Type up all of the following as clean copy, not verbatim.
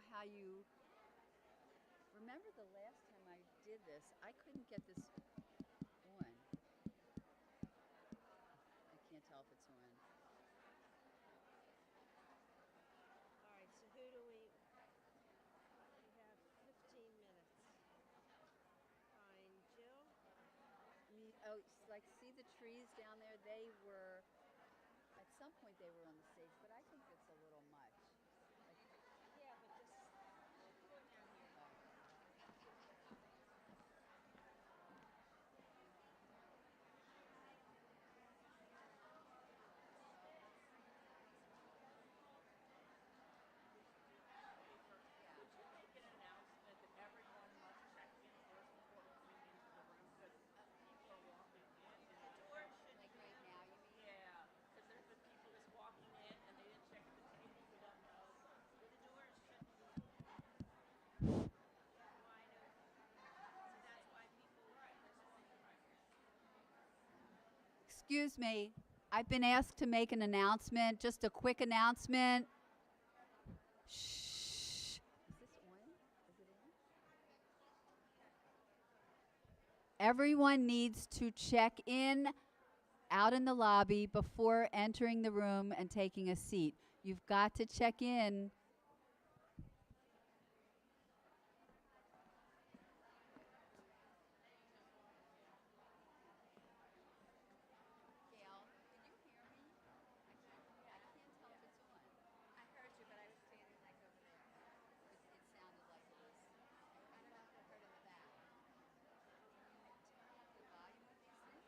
how you. Remember the last time I did this, I couldn't get this on. I can't tell if it's on. All right, so who do we have 15 minutes. Fine, Jill. Like, see the trees down there? They were, at some point, they were on the stage, but I think it's a little much. Like, Yeah, but just go down here. Could you make an announcement that everyone must check in first before coming into the room because people are walking in and The they door should like be. right now, you mean? yeah, because there's been people just walking in and they didn't check the table. We don't know. The doors should be wide open. So that's why people. Excuse me. I've been asked to make an announcement, just a quick announcement. Shh. Is this on? Is it on? Everyone needs to check in out in the lobby before entering the room and taking a seat. You've got to check in. Gail, did you hear me? I can't tell if it's on. I heard you, but I was standing like over there. It sounded like it was. I don't know if I heard in the back. Can you turn up the volume of these things?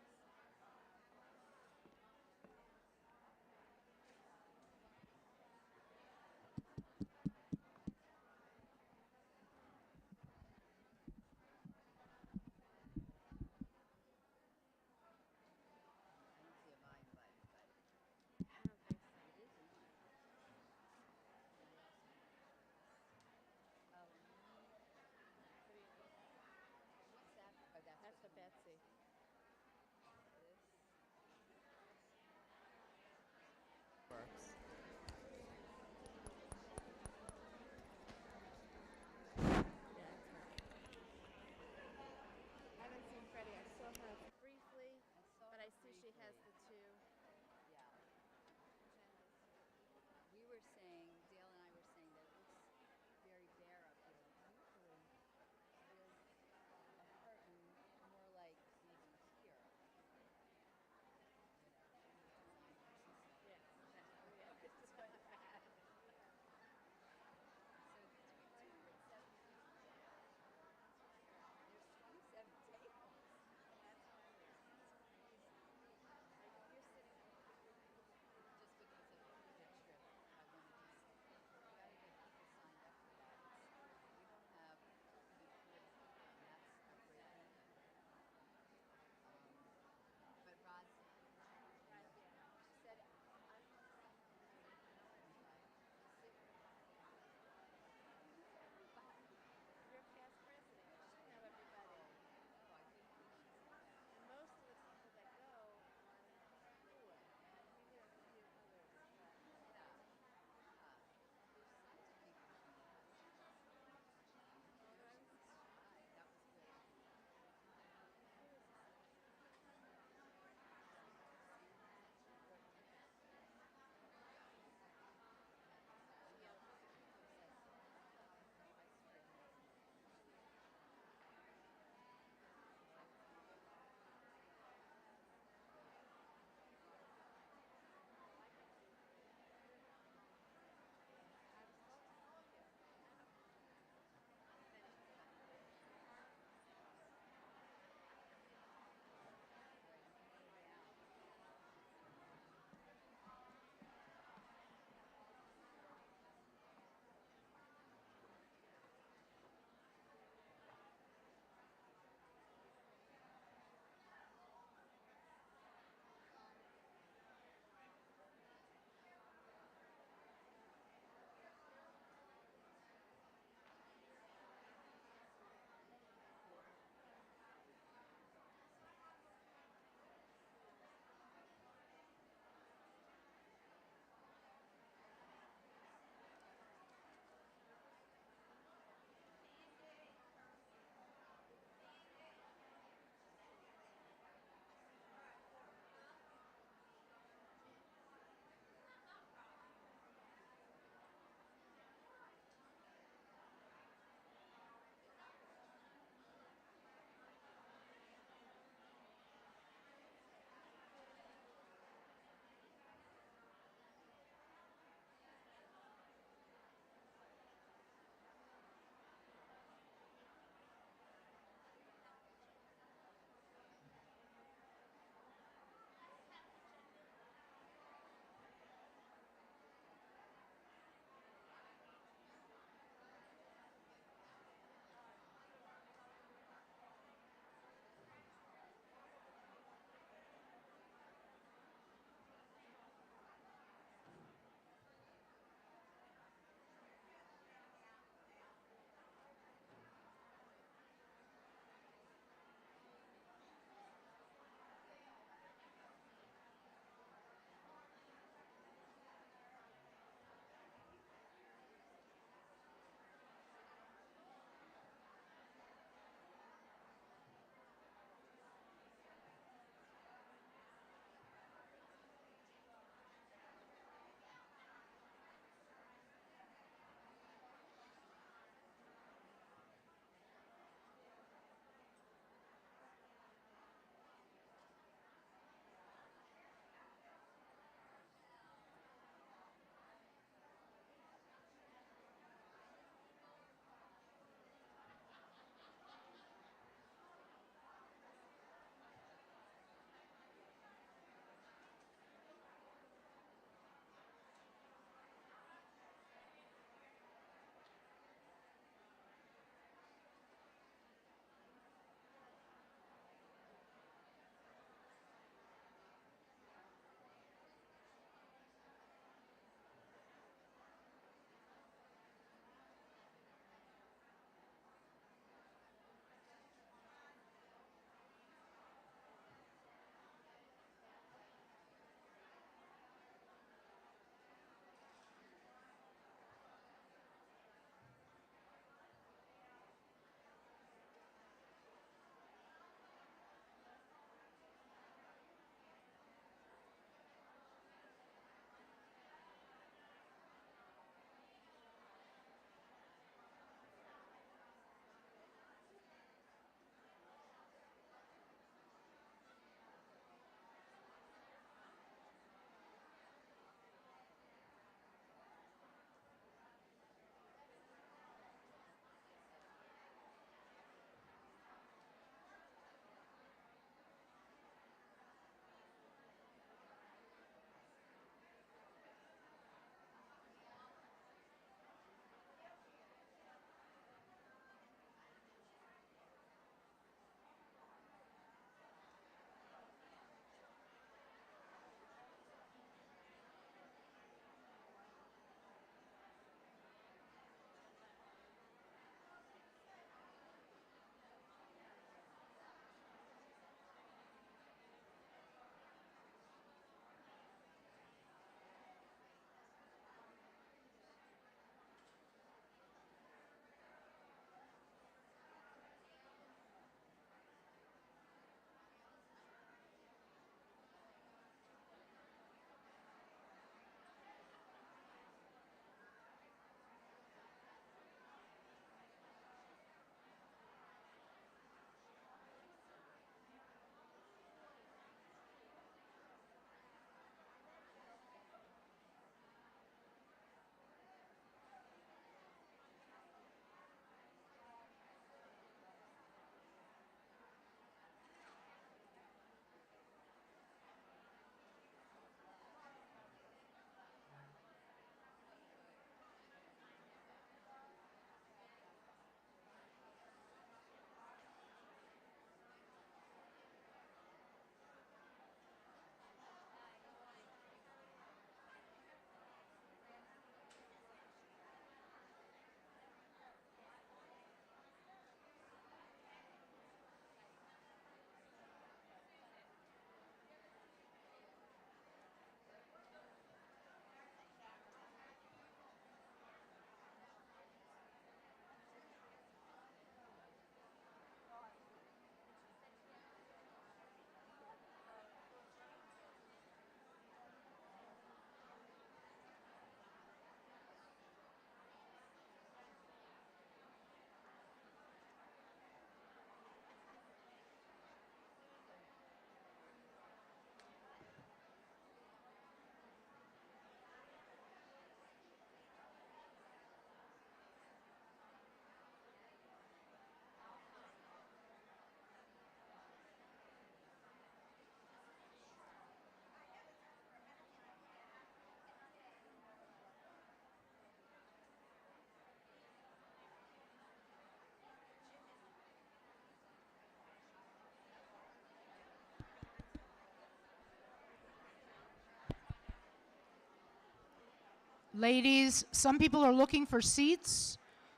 Ladies, some people are looking for seats.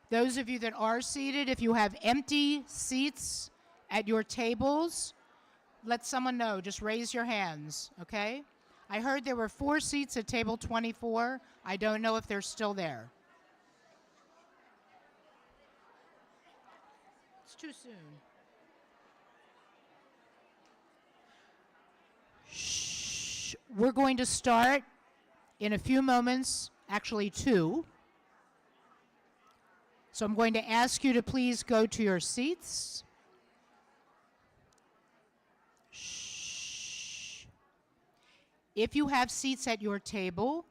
Those of you that are seated, if you have empty seats at your tables, let someone know. Just raise your hands, okay? I heard there were 4 seats at table 24. I don't know if they're still there. It's too soon. Shh. We're going to start in a few moments, actually 2. So I'm going to ask you to please go to your seats. Shh. If you have seats at your table,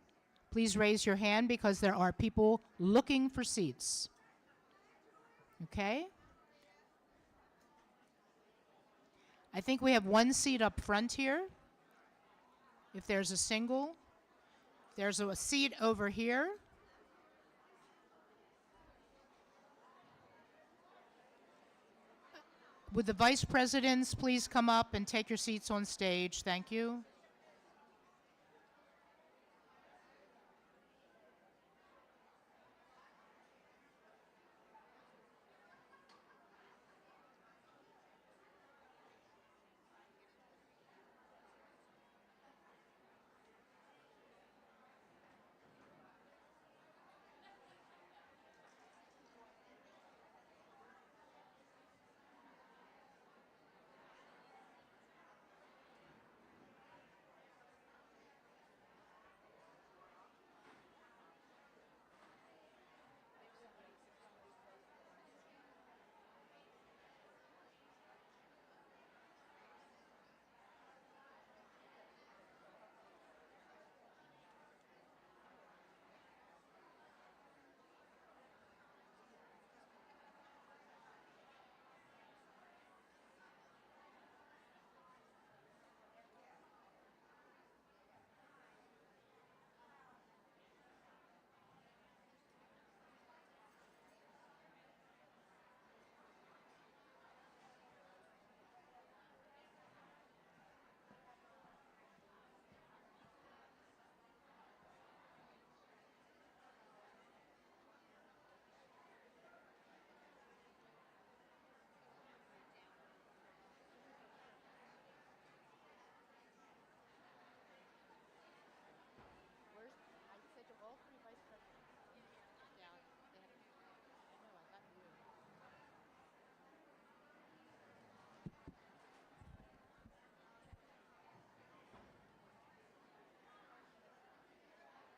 please raise your hand because there are people looking for seats. Okay? I think we have 1 seat up front here. If there's a single, there's a seat over here. Would the vice presidents please come up and take your seats on stage? Thank you.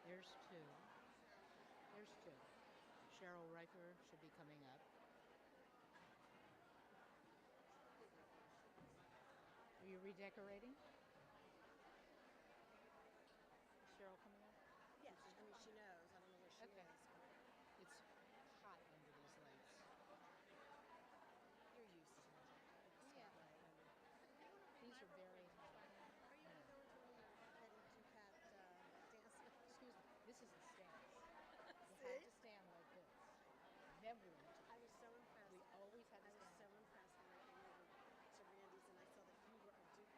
There's 2. There's 2. Cheryl Riker should be coming up. Are you redecorating? Is Cheryl coming up? Yeah, I mean, she knows. I don't know where she Okay. is. It's hot under these lights. You're used to it. Yeah. These are very hot. Are you going to go into a little Betty Ducat dance? Excuse me. This is the stance. You See? have to stand like this. Then we went to. I was so impressed. We always had to I was stand. so impressed when I came over to Randy's and I saw that you were a Duke.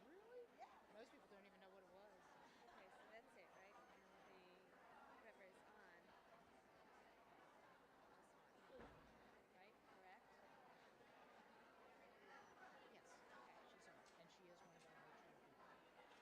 Really? Yeah. Most people don't even know what it was. Okay, so that's it, right? And the whoever is on this one. Right? Correct? Yes. Okay. She's on. And she is one of our virtual people.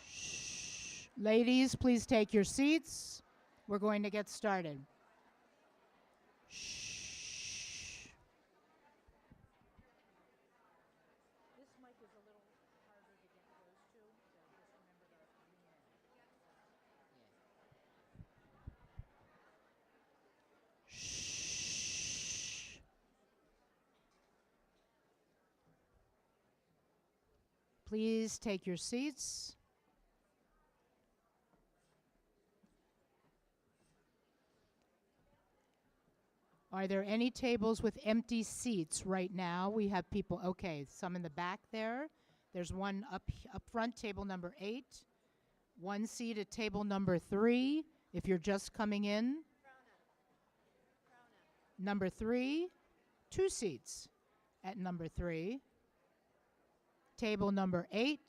Shh. Ladies, please take your seats. We're going to get started. Shh. This mic is a little harder to get close to, so just remember to lean in. Yeah. Shh. Please take your seats. Are there any tables with empty seats right now? We have people, okay, some in the back there. There's one up front, table number 8. One seat at table number 3, if you're just coming in. Number 3, 2 seats at number 3. Table number 8.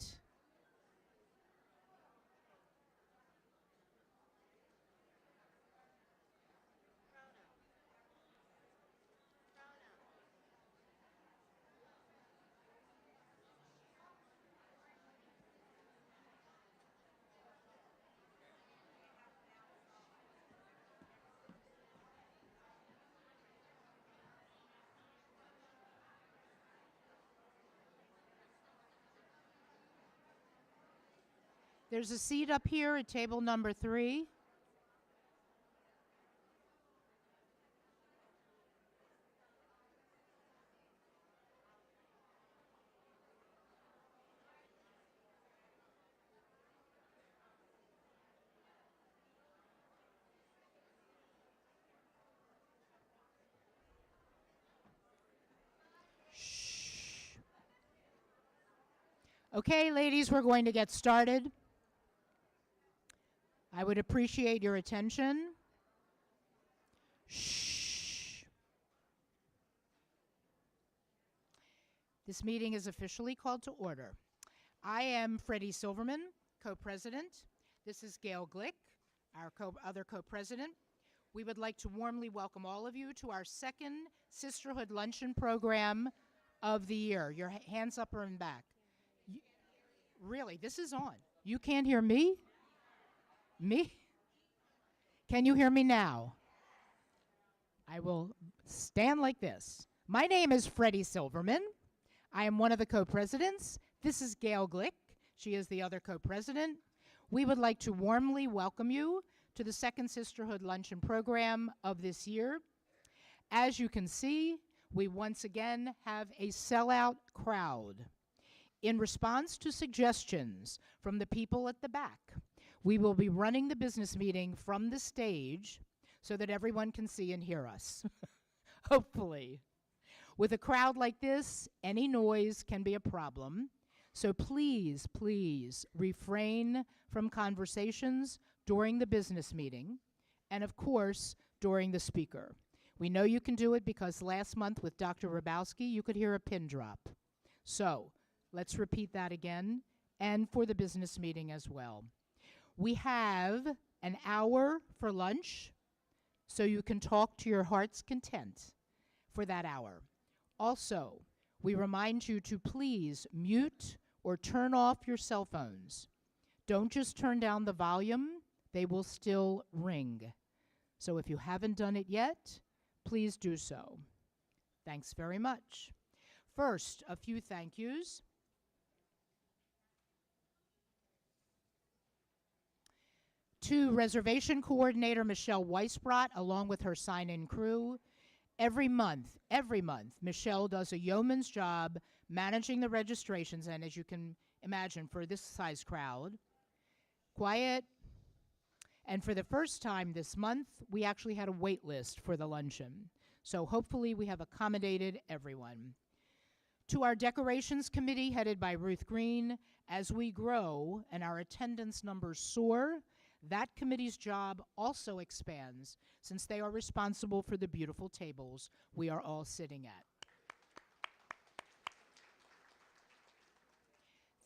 There's a seat up here at table number 3. Shh. Okay, ladies, we're going to get started. I would appreciate your attention. Shh. This meeting is officially called to order. I am Freddie Silverman, co-president. This is Gail Glick, our other co-president. We would like to warmly welcome all of you to our second Sisterhood Luncheon program of the year. Your hands up or in back. Really, this is on. You can't hear me? Me? Can you hear me now? I will stand like this. My name is Freddie Silverman. I am one of the co-presidents. This is Gail Glick. She is the other co-president. We would like to warmly welcome you to the second Sisterhood Luncheon program of this year. As you can see, we once again have a sellout crowd. In response to suggestions from the people at the back, we will be running the business meeting from the stage so that everyone can see and hear us, hopefully. With a crowd like this, any noise can be a problem, so please, please refrain from conversations during the business meeting and, of course, during the speaker. We know you can do it because last month with Dr. Rabowski, you could hear a pin drop. So let's repeat that again, and for the business meeting as well. We have an hour for lunch, so you can talk to your heart's content for that hour. Also, we remind you to please mute or turn off your cell phones. Don't just turn down the volume, they will still ring. So if you haven't done it yet, please do so. Thanks very much. First, a few thank yous. To reservation coordinator Michelle Weisbrot, along with her sign-in crew. Every month, Michelle does a yeoman's job managing the registrations, and as you can imagine, for this size crowd, quiet. And for the first time this month, we actually had a wait list for the luncheon. So hopefully we have accommodated everyone. To our decorations committee, headed by Ruth Green, as we grow and our attendance numbers soar, that committee's job also expands since they are responsible for the beautiful tables we are all sitting at.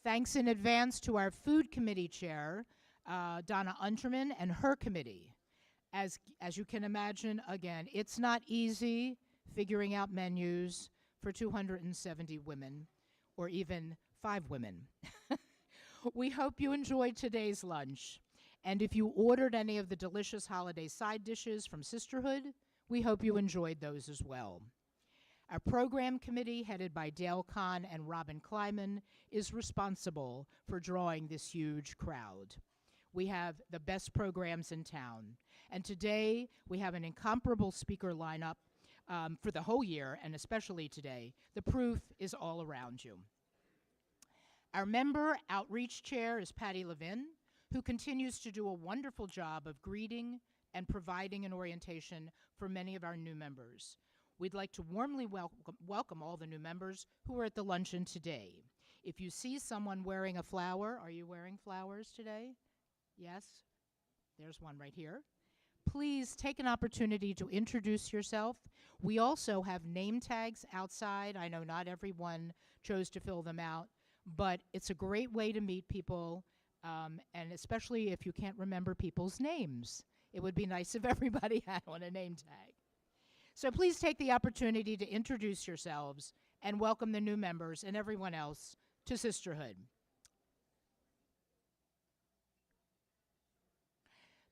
Thanks in advance to our food committee chair, Donna Unterman, and her committee. As you can imagine, again, it's not easy figuring out menus for 270 women, or even 5 women. We hope you enjoyed today's lunch. And if you ordered any of the delicious holiday side dishes from Sisterhood, we hope you enjoyed those as well. Our program committee, headed by Dale Kahn and Robin Kleiman, is responsible for drawing this huge crowd. We have the best programs in town. And today, we have an incomparable speaker lineup for the whole year, and especially today. The proof is all around you. Our member outreach chair is Patty Levin, who continues to do a wonderful job of greeting, and providing an orientation for many of our new members. We'd like to warmly welcome all the new members who are at the luncheon today. If you see someone wearing a flower, are you wearing flowers today? Yes? There's one right here. Please take an opportunity to introduce yourself. We also have name tags outside. I know not everyone chose to fill them out, but it's a great way to meet people, and especially if you can't remember people's names. It would be nice if everybody had on a name tag. So please take the opportunity to introduce yourselves and welcome the new members and everyone else to Sisterhood.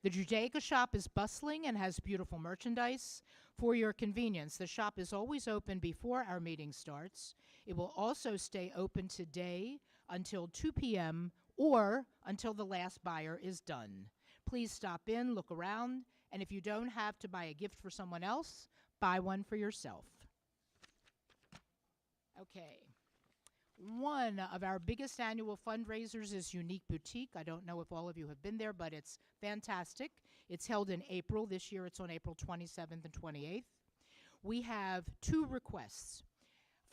The Judaica shop is bustling and has beautiful merchandise. For your convenience, the shop is always open before our meeting starts. It will also stay open today until 2 p.m. or until the last buyer is done. Please stop in, look around, and if you don't have to buy a gift for someone else, buy one for yourself. Okay. One of our biggest annual fundraisers is Unique Boutique. I don't know if all of you have been there, but it's fantastic. It's held in April. This year it's on April 27th and 28th. We have 2 requests.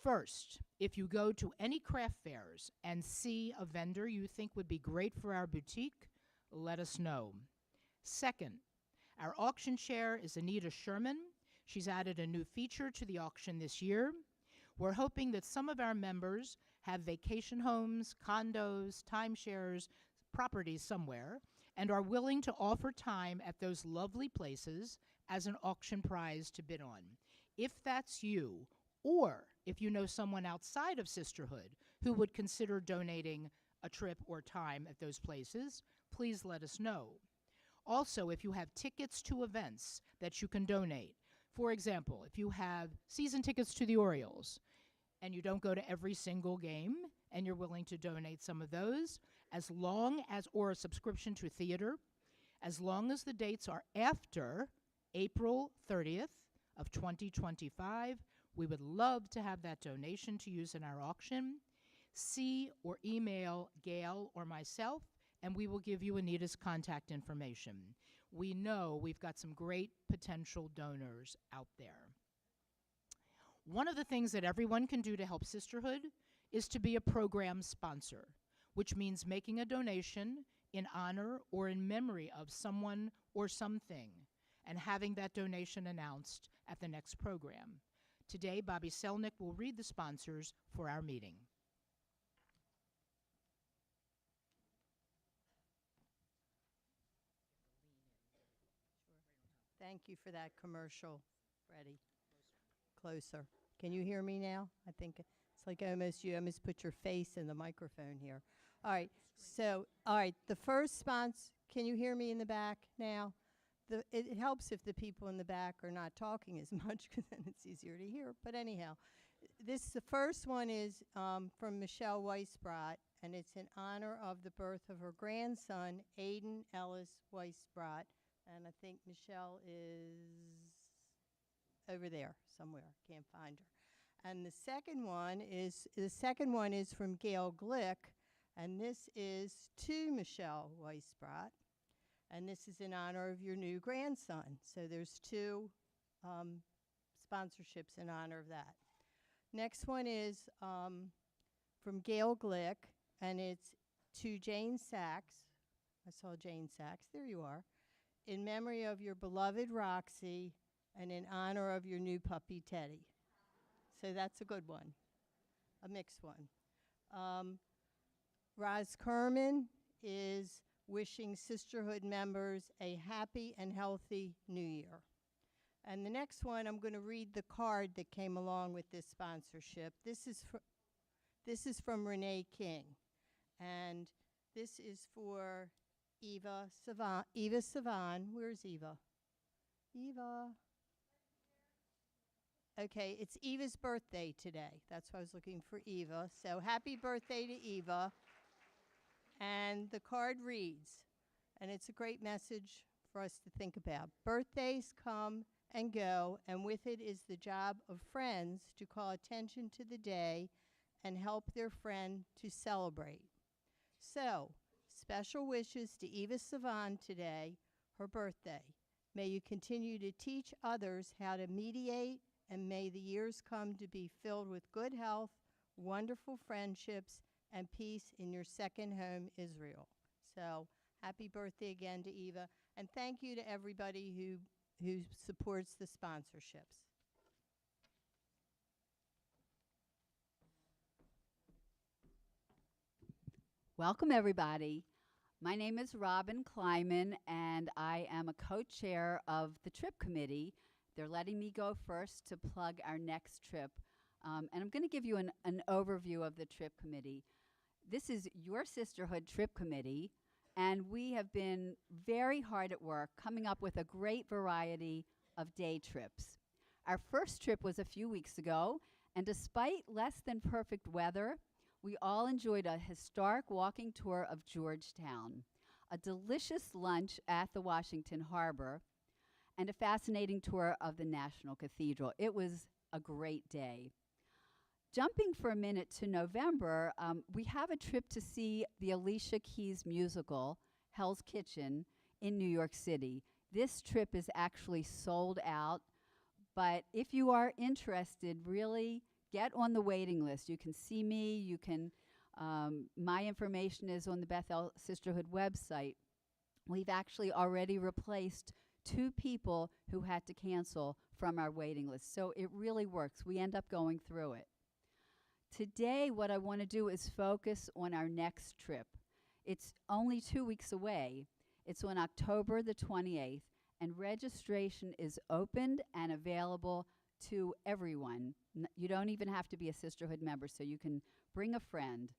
First, if you go to any craft fairs and see a vendor you think would be great for our boutique, let us know. Second, our auction chair is Anita Sherman. She's added a new feature to the auction this year. We're hoping that some of our members have vacation homes, condos, timeshares, properties somewhere, and are willing to offer time at those lovely places as an auction prize to bid on. If that's you, or if you know someone outside of Sisterhood who would consider donating a trip or time at those places, please let us know. Also, if you have tickets to events that you can donate, for example, if you have season tickets to the Orioles and you don't go to every single game and you're willing to donate some of those, as long as, or a subscription to theater, as long as the dates are after April 30th of 2025, we would love to have that donation to use in our auction. See or email Gail or myself, and we will give you Anita's contact information. We know we've got some great potential donors out there. One of the things that everyone can do to help Sisterhood is to be a program sponsor, which means making a donation in honor or in memory of someone or something, and having that donation announced at the next program. Today, Bobby Selnick will read the sponsors for our meeting. Thank you for that commercial, Freddie. Closer. Can you hear me now? I think it's like you almost put your face in the microphone here. All right. So, all right, the first sponsor, can you hear me in the back now? It helps if the people in the back are not talking as much because then it's easier to hear. But anyhow, the first one is from Michelle Weisbrot, and it's in honor of the birth of her grandson, Aiden Ellis Weisbrot. And I think Michelle is over there somewhere. Can't find her. And the second one is from Gail Glick, and this is to Michelle Weisbrot. And this is in honor of your new grandson. So there's 2 sponsorships in honor of that. Next one is from Gail Glick, and it's to Jane Sachs. I saw Jane Sachs. There you are. In memory of your beloved Roxy and in honor of your new puppy Teddy. So that's a good one, a mixed one. Roz Kerman is wishing Sisterhood members a happy and healthy new year. And the next one, I'm going to read the card that came along with this sponsorship. This is from Renee King, and this is for Eva Savan. Eva Savan, where's Eva? Eva. Okay, it's Eva's birthday today. That's why I was looking for Eva. So happy birthday to Eva. And the card reads, and it's a great message for us to think about. Birthdays come and go, and with it is the job of friends to call attention to the day and help their friend to celebrate. So, special wishes to Eva Savan today, her birthday. May you continue to teach others how to mediate, and may the years come to be filled with good health, wonderful friendships, and peace in your second home, Israel. So, happy birthday again to Eva, and thank you to everybody who supports the sponsorships. Welcome, everybody. My name is Robin Kleiman, and I am a co-chair of the trip committee. They're letting me go first to plug our next trip. And I'm going to give you an overview of the trip committee. This is your Sisterhood trip committee, and we have been very hard at work coming up with a great variety of day trips. Our first trip was a few weeks ago, and despite less than perfect weather, we all enjoyed a historic walking tour of Georgetown, a delicious lunch at the Washington Harbor, and a fascinating tour of the National Cathedral. It was a great day. Jumping for a minute to November, we have a trip to see the Alicia Keys musical, Hell's Kitchen, in New York City. This trip is actually sold out, but if you are interested, really get on the waiting list. You can see me, my information is on the Bethel Sisterhood website. We've actually already replaced 2 people who had to cancel from our waiting list. So it really works. We end up going through it. Today, what I want to do is focus on our next trip. It's only 2 weeks away. It's on October the 28th, and registration is opened and available to everyone. You don't even have to be a Sisterhood member, so you can bring a friend.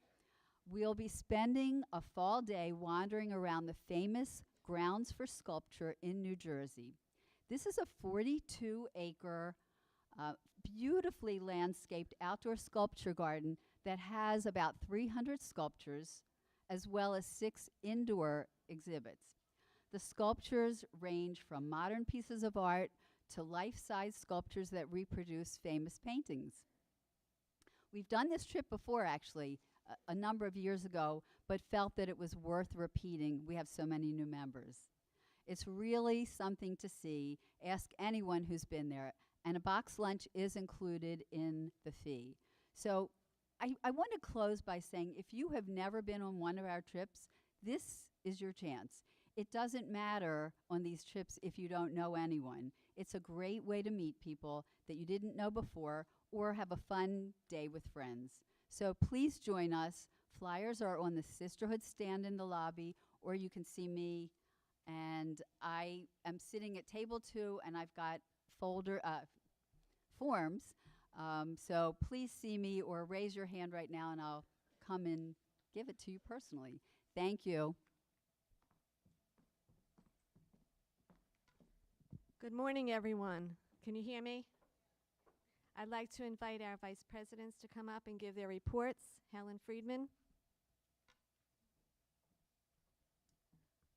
We'll be spending a fall day wandering around the famous Grounds for Sculpture in New Jersey. This is a 42-acre, beautifully landscaped outdoor sculpture garden that has about 300 sculptures, as well as 6 indoor exhibits. The sculptures range from modern pieces of art to life-size sculptures that reproduce famous paintings. We've done this trip before, actually, a number of years ago, but felt that it was worth repeating. We have so many new members. It's really something to see. Ask anyone who's been there. And a box lunch is included in the fee. So I want to close by saying, if you have never been on one of our trips, this is your chance. It doesn't matter on these trips if you don't know anyone. It's a great way to meet people that you didn't know before or have a fun day with friends. So please join us. Flyers are on the Sisterhood stand in the lobby, or you can see me. And I am sitting at table 2, and I've got forms. So please see me or raise your hand right now, and I'll come and give it to you personally. Thank you. Good morning, everyone. Can you hear me? I'd like to invite our vice presidents to come up and give their reports. Helen Friedman.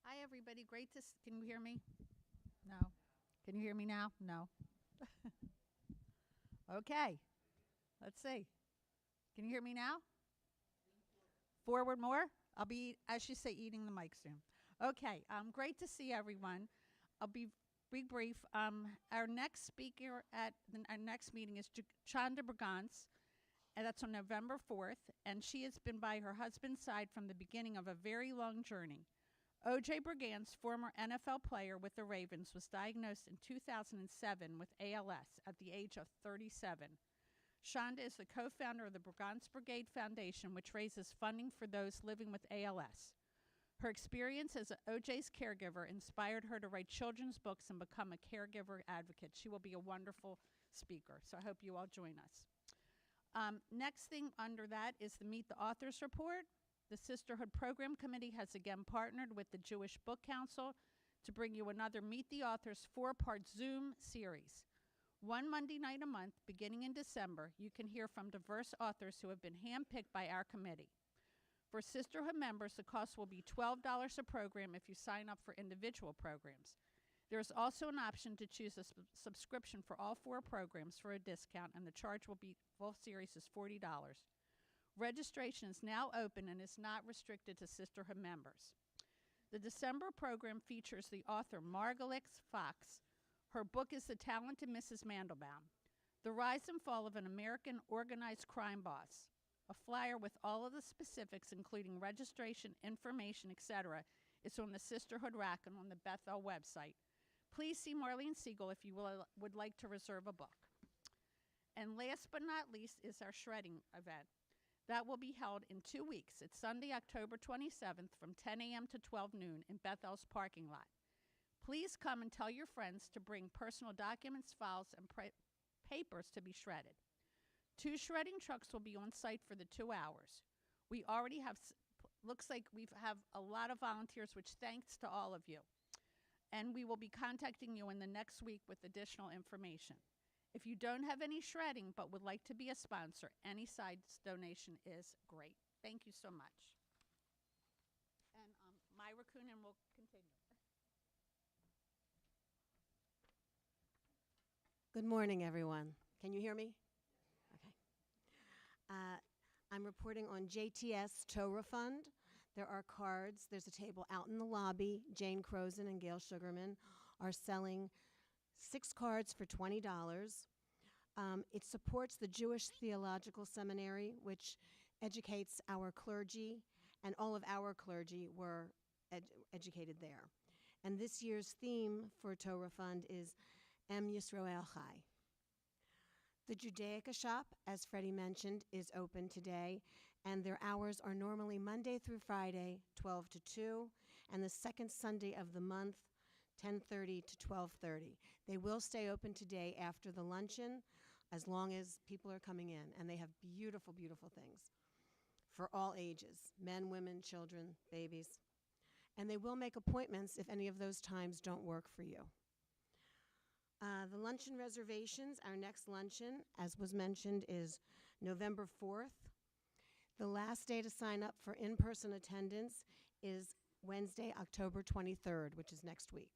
Hi, everybody. Great to can you hear me? No. Can you hear me now? No. Okay. Let's see. Can you hear me now? Forward more? I'll be, as you say, eating the mic soon. Okay. Great to see everyone. I'll be brief. Our next speaker at our next meeting is Chanda Brigance, and that's on November 4th, and she has been by her husband's side from the beginning of a very long journey. O.J. Brigance, former NFL player with the Ravens, was diagnosed in 2007 with ALS at the age of 37. Chanda is the co-founder of the Brigance Brigade Foundation, which raises funding for those living with ALS. Her experience as O.J.'s caregiver inspired her to write children's books and become a caregiver advocate. She will be a wonderful speaker, so I hope you all join us. Next thing under that is the Meet the Authors report. The Sisterhood Program Committee has again partnered with the Jewish Book Council to bring you another Meet the Authors 4-part Zoom series. One Monday night a month, beginning in December, you can hear from diverse authors who have been handpicked by our committee. For Sisterhood members, the cost will be $12 a program if you sign up for individual programs. There is also an option to choose a subscription for all 4 programs for a discount, and the charge will be, full series is $40. Registration is now open and is not restricted to Sisterhood members. The December program features the author Margalix Fox. Her book is The Talented Mrs. Mandelbaum, The Rise and Fall of an American Organized Crime Boss. A flyer with all of the specifics, including registration, information, etc., is on the Sisterhood rack and on the Bethel website. Please see Marlene Siegel if you would like to reserve a book. And last but not least is our shredding event. That will be held in 2 weeks. It's Sunday, October 27th from 10 a.m. to 12 noon in Bethel's parking lot. Please come and tell your friends to bring personal documents, files, and papers to be shredded. 2 shredding trucks will be on site for the 2 hours. We already have, looks like we have a lot of volunteers, which thanks to all of you. And we will be contacting you in the next week with additional information. If you don't have any shredding but would like to be a sponsor, any size donation is great. Thank you so much. And Myra Coonan will continue. Good morning, everyone. Can you hear me? Okay. I'm reporting on JTS Tow Refund. There are cards. There's a table out in the lobby. Jane Crozen and Gail Sugarman are selling 6 cards for $20. It supports the Jewish Theological Seminary, which educates our clergy, and all of our clergy were educated there. And this year's theme for Tow Refund is Em Yisroel Chai. The Judaica shop, as Freddie mentioned, is open today, and their hours are normally Monday through Friday, 12 to 2, and the second Sunday of the month, 10:30 to 12:30. They will stay open today after the luncheon, as long as people are coming in, and they have beautiful, beautiful things for all ages, men, women, children, babies. And they will make appointments if any of those times don't work for you. The luncheon reservations, our next luncheon, as was mentioned, is November 4th. The last day to sign up for in-person attendance is Wednesday, October 23rd, which is next week.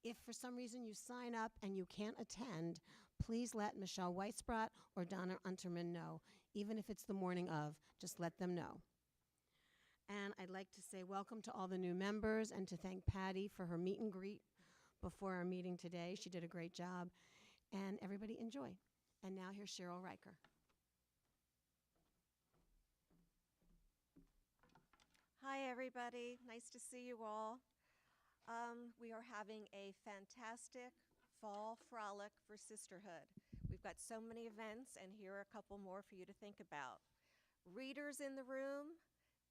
If for some reason you sign up and you can't attend, please let Michelle Weisbrot or Donna Unterman know. Even if it's the morning of, just let them know. And I'd like to say welcome to all the new members and to thank Patty for her meet and greet before our meeting today. She did a great job. And everybody enjoy. And now here's Cheryl Riker. Hi, everybody. Nice to see you all. We are having a fantastic fall frolic for Sisterhood. We've got so many events, and here are a couple more for you to think about. Readers in the room.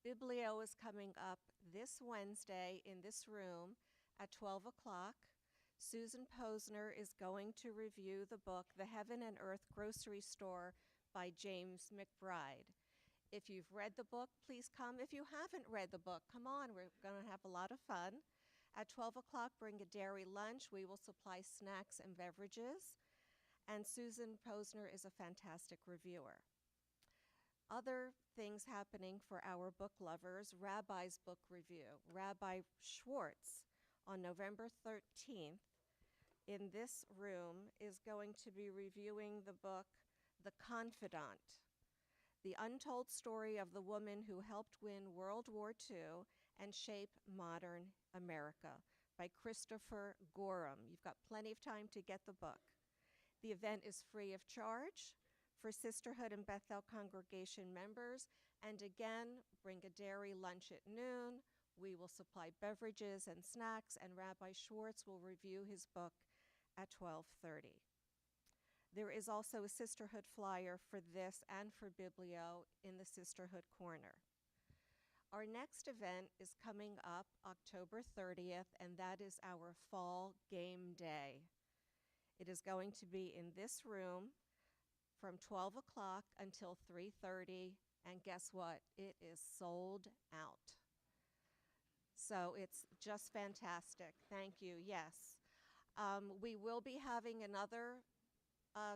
Biblio is coming up this Wednesday in this room at 12 o'clock. Susan Posner is going to review the book, The Heaven and Earth Grocery Store by James McBride. If you've read the book, please come. If you haven't read the book, come on. We're going to have a lot of fun. At 12 o'clock, bring a dairy lunch. We will supply snacks and beverages. And Susan Posner is a fantastic reviewer. Other things happening for our book lovers, Rabbi's book review. Rabbi Schwartz on November 13th in this room is going to be reviewing the book, The Confidant, the untold story of the woman who helped win World War II and shape modern America by Christopher Gorham. You've got plenty of time to get the book. The event is free of charge for Sisterhood and Bethel congregation members. And again, bring a dairy lunch at noon. We will supply beverages and snacks, and Rabbi Schwartz will review his book at 12:30. There is also a Sisterhood flyer for this and for Biblio in the Sisterhood corner. Our next event is coming up October 30th, and that is our fall game day. It is going to be in this room from 12 o'clock until 3:30, and guess what? It is sold out. So it's just fantastic. Thank you. Yes. We will be having another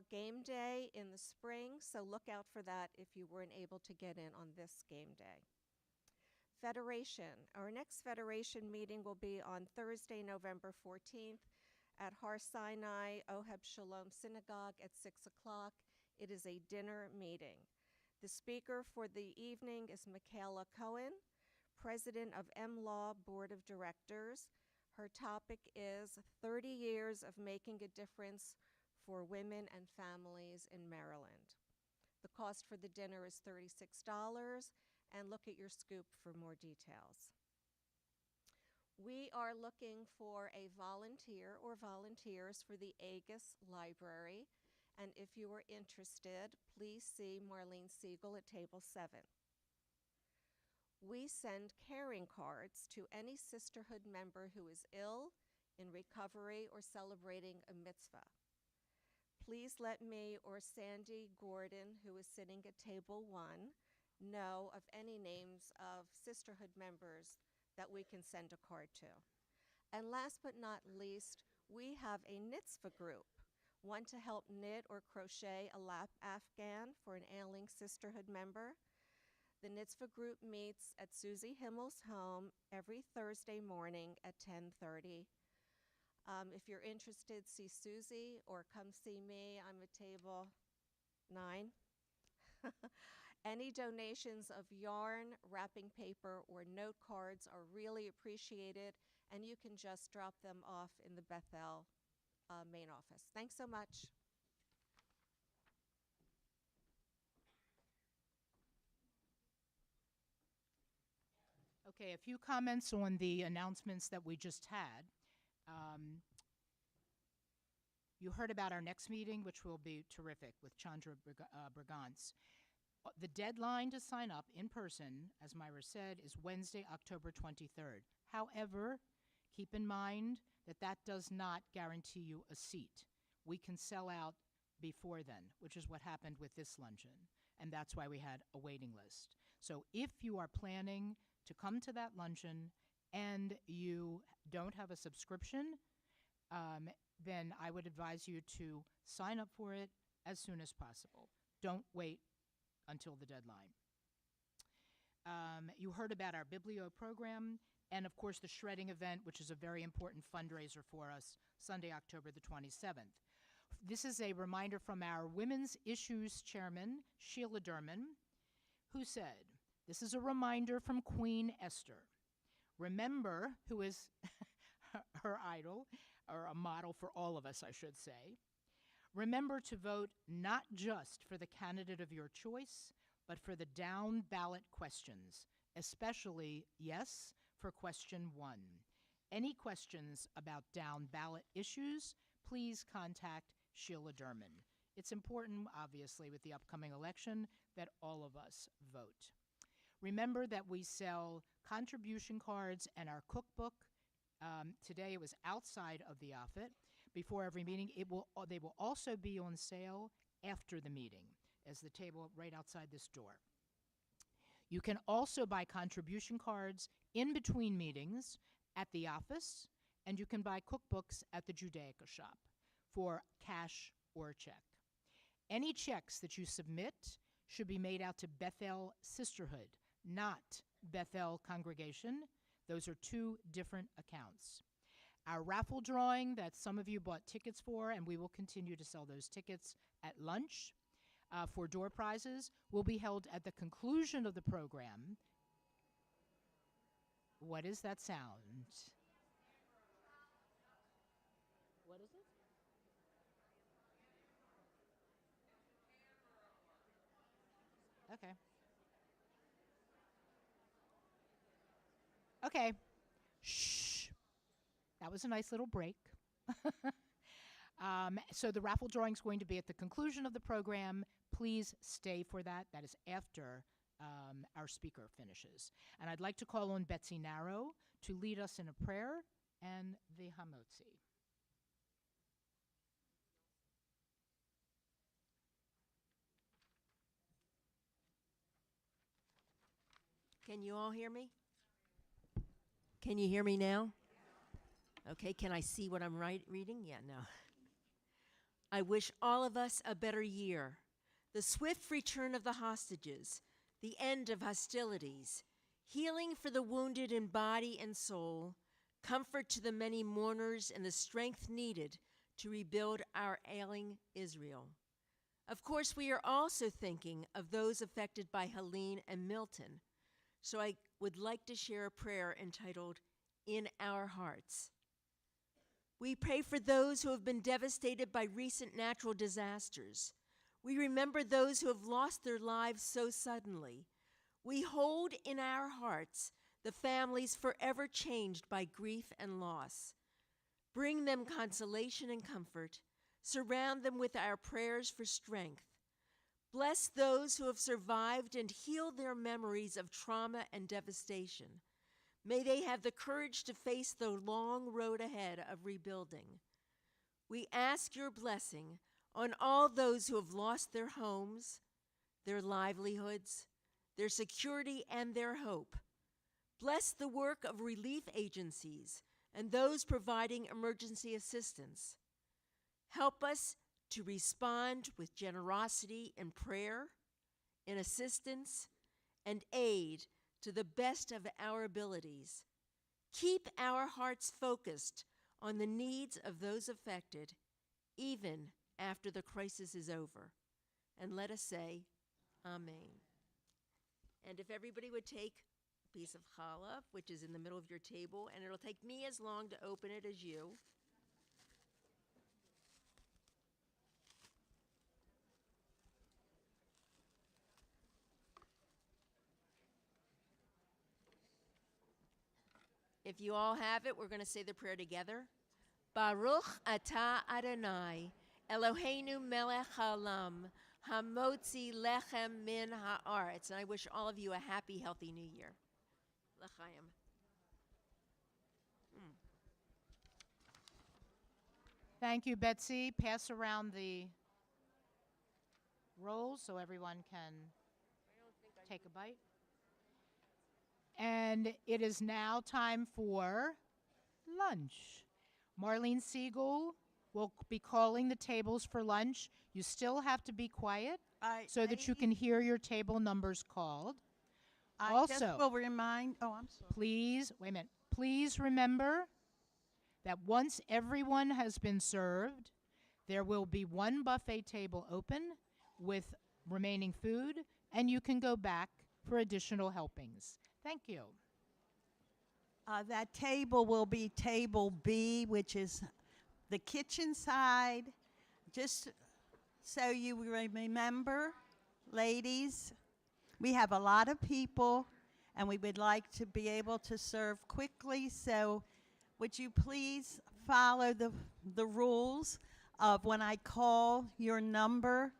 game day in the spring, so look out for that if you weren't able to get in on this game day. Federation. Our next Federation meeting will be on Thursday, November 14th at Har Sinai Oheb Shalom Synagogue at 6 o'clock. It is a dinner meeting. The speaker for the evening is Michaela Cohen. president of M-Law Board of Directors. Her topic is 30 years of making a difference for women and families in Maryland. The cost for the dinner is $36, and look at your scoop for more details. We are looking for a volunteer or volunteers for the Agus Library, and if you are interested, please see Marlene Siegel at table 7. We send caring cards to any Sisterhood member who is ill, in recovery, or celebrating a mitzvah. Please let me or Sandy Gordon, who is sitting at table 1, know of any names of Sisterhood members that we can send a card to. And last but not least, we have a mitzvah group, one to help knit or crochet a lap afghan for an ailing Sisterhood member. The mitzvah group meets at Susie Himmel's home every Thursday morning at 10:30. If you're interested, see Susie or come see me. I'm at table 9. Any donations of yarn, wrapping paper, or note cards are really appreciated, and you can just drop them off in the Bethel main office. Thanks so much. Okay, a few comments on the announcements that we just had. You heard about our next meeting, which will be terrific, with Chandra Brigance. The deadline to sign up in person, as Myra said, is Wednesday, October 23rd. However, keep in mind that that does not guarantee you a seat. We can sell out before then, which is what happened with this luncheon, and that's why we had a waiting list. So if you are planning to come to that luncheon and you don't have a subscription, then I would advise you to sign up for it as soon as possible. Don't wait until the deadline. You heard about our Biblio program and, of course, the shredding event, which is a very important fundraiser for us, Sunday, October the 27th. This is a reminder from our Women's Issues Chairman, Sheila Derman, who said, "This is a reminder from Queen Esther. Remember," who is her idol, or a model for all of us, I should say. "Remember to vote not just for the candidate of your choice, but for the down ballot questions, especially, yes, for question 1. Any questions about down ballot issues, please contact Sheila Derman." It's important, obviously, with the upcoming election, that all of us vote. Remember that we sell contribution cards and our cookbook. Today it was outside of the outfit. Before every meeting, they will also be on sale after the meeting, as the table right outside this door. You can also buy contribution cards in between meetings at the office, and you can buy cookbooks at the Judaica shop for cash or check. Any checks that you submit should be made out to Bethel Sisterhood, not Bethel Congregation. Those are two different accounts. Our raffle drawing that some of you bought tickets for, and we will continue to sell those tickets at lunch for door prizes, will be held at the conclusion of the program. What is that sound? What is it? Okay. Okay. Shh. That was a nice little break. So the raffle drawing is going to be at the conclusion of the program. Please stay for that. That is after our speaker finishes. And I'd like to call on Betsy Narrow to lead us in a prayer and the Hamotzi. Can you all hear me? Can you hear me now? Okay, can I see what I'm reading? Yeah, no. I wish all of us a better year. The swift return of the hostages, the end of hostilities, healing for the wounded in body and soul, comfort to the many mourners, and the strength needed to rebuild our ailing Israel. Of course, we are also thinking of those affected by Helene and Milton. So I would like to share a prayer entitled, In Our Hearts. We pray for those who have been devastated by recent natural disasters. We remember those who have lost their lives so suddenly. We hold in our hearts the families forever changed by grief and loss. Bring them consolation and comfort. Surround them with our prayers for strength. Bless those who have survived and heal their memories of trauma and devastation. May they have the courage to face the long road ahead of rebuilding. We ask your blessing on all those who have lost their homes, their livelihoods, their security, and their hope. Bless the work of relief agencies and those providing emergency assistance. Help us to respond with generosity in prayer, in assistance, and aid to the best of our abilities. Keep our hearts focused on the needs of those affected, even after the crisis is over. And let us say, Amen. And if everybody would take a piece of challah, which is in the middle of your table, and it'll take me as long to open it as you. If you all have it, we're going to say the prayer together. Baruch atah Adonai, Eloheinu melech haolam, hamotzi lechem min haaretz. And I wish all of you a happy, healthy new year. L'chaim. Thank you, Betsy. Pass around the rolls so everyone can take a bite. And it is now time for lunch. Marlene Siegel will be calling the tables for lunch. You still have to be quiet so that you can hear your table numbers called. I just will remind, I'm sorry. Please, wait a minute. Please remember that once everyone has been served, there will be one buffet table open with remaining food, and you can go back for additional helpings. Thank you. That table will be table B, which is the kitchen side. Just so you remember, ladies, we have a lot of people, and we would like to be able to serve quickly. So would you please follow the rules of when I call your number,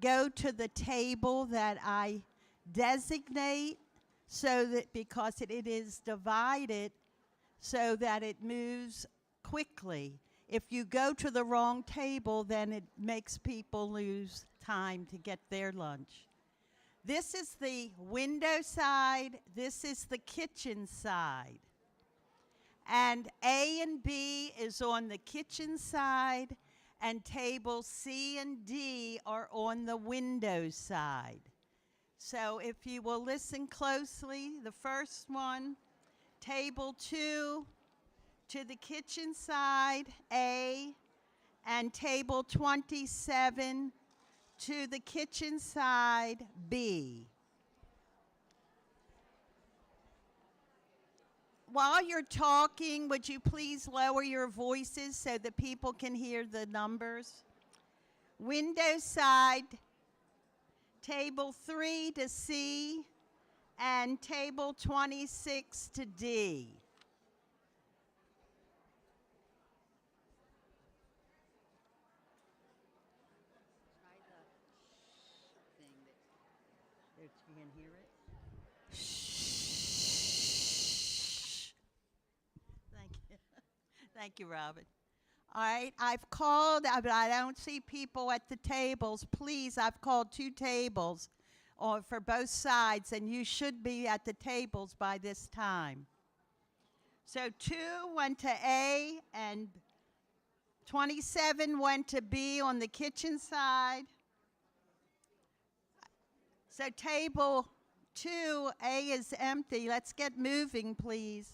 go to the table that I designate, so that because it is divided so that it moves quickly. If you go to the wrong table, then it makes people lose time to get their lunch. This is the window side. This is the kitchen side. And A and B is on the kitchen side, and tables C and D are on the window side. So if you will listen closely, the first one, table 2 to the kitchen side, A, and table 27 to the kitchen side, B. While you're talking, would you please lower your voices so that people can hear the numbers? Window side, table 3 to C, and table 26 to D. Try the thing that You can hear it? Thank you. Thank you, Robin. All right, I've called, but I don't see people at the tables. Please, I've called 2 tables for both sides, and you should be at the tables by this time. So 2 went to A, and 27 went to B on the kitchen side. So table 2, A is empty. Let's get moving, please.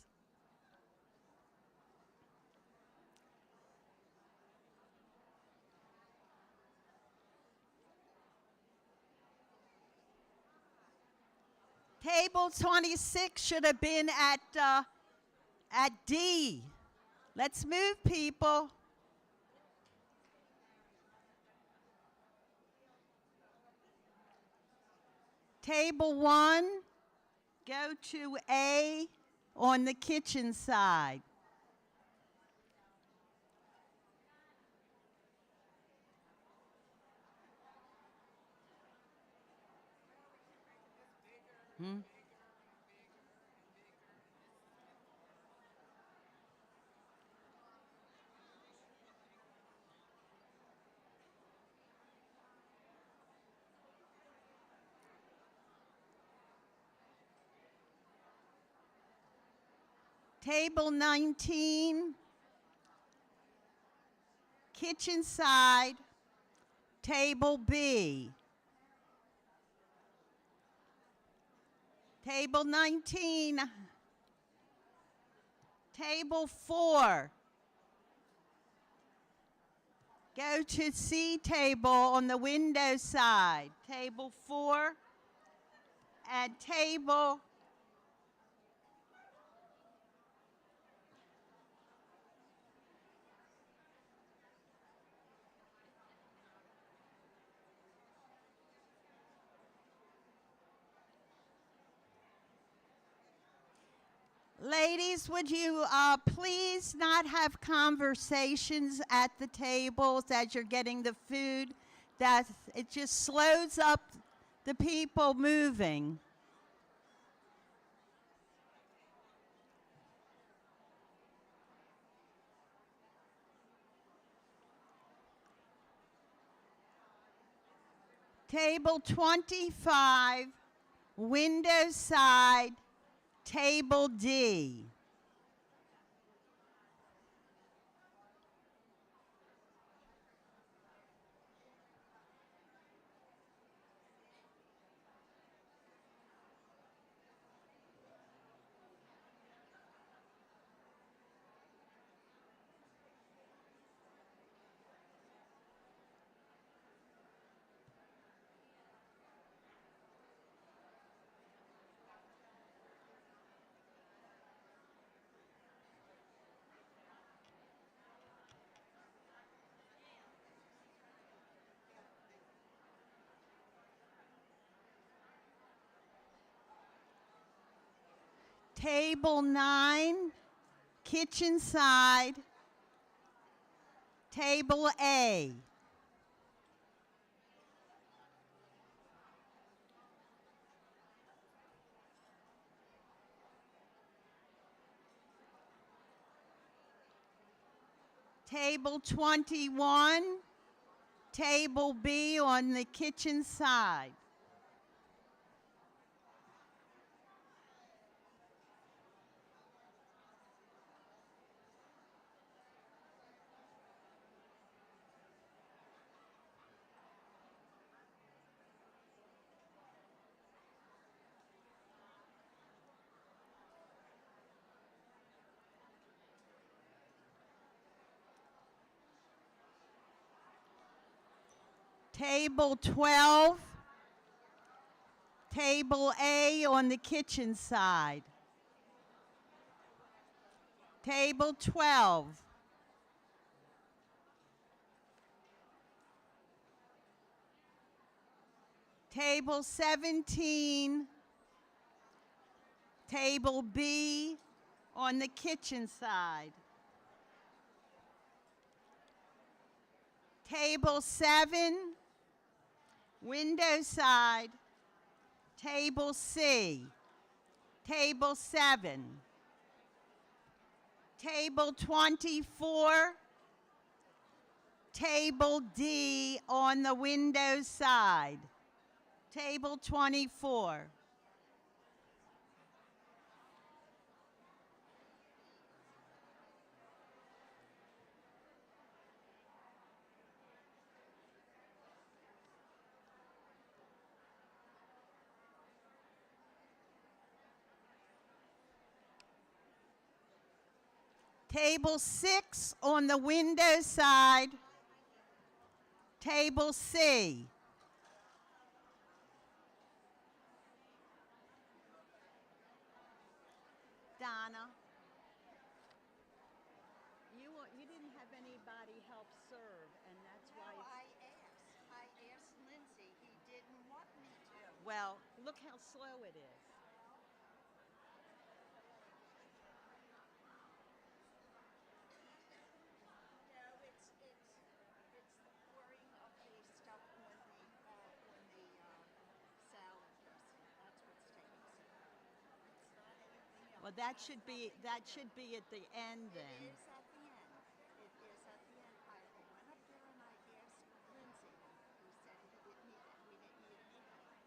Table 26 should have been at D. Let's move, people. Table 1, go to A on the kitchen side. Table 19, kitchen side, table B. Table 19, table 4. Go to C table on the window side. Table 4 and table Ladies, would you please not have conversations at the tables as you're getting the food? It just slows up the people moving. Table 25, window side, table D. Table 9, kitchen side, table A. Table 21, table B on the kitchen side. Table 12, table A on the kitchen side. Table 12. Table 17, table B on the kitchen side. Table 7, window side, table C. Table 7. Table 24, table D on the window side. Table 24. Table 6 on the window side. Table C. help serve, and that's No, why. I asked Lindsay. He didn't want me to. Well, look how slow it is. No, it's the pouring of the stuff on the salad dressing. That's what's taking so long. It's not anything else. Well, It that has should nothing be to that do- should be at the end It then. is at the end. It is at the end. I went up there and I asked Lindsay, who said he didn't need it. We didn't need anything.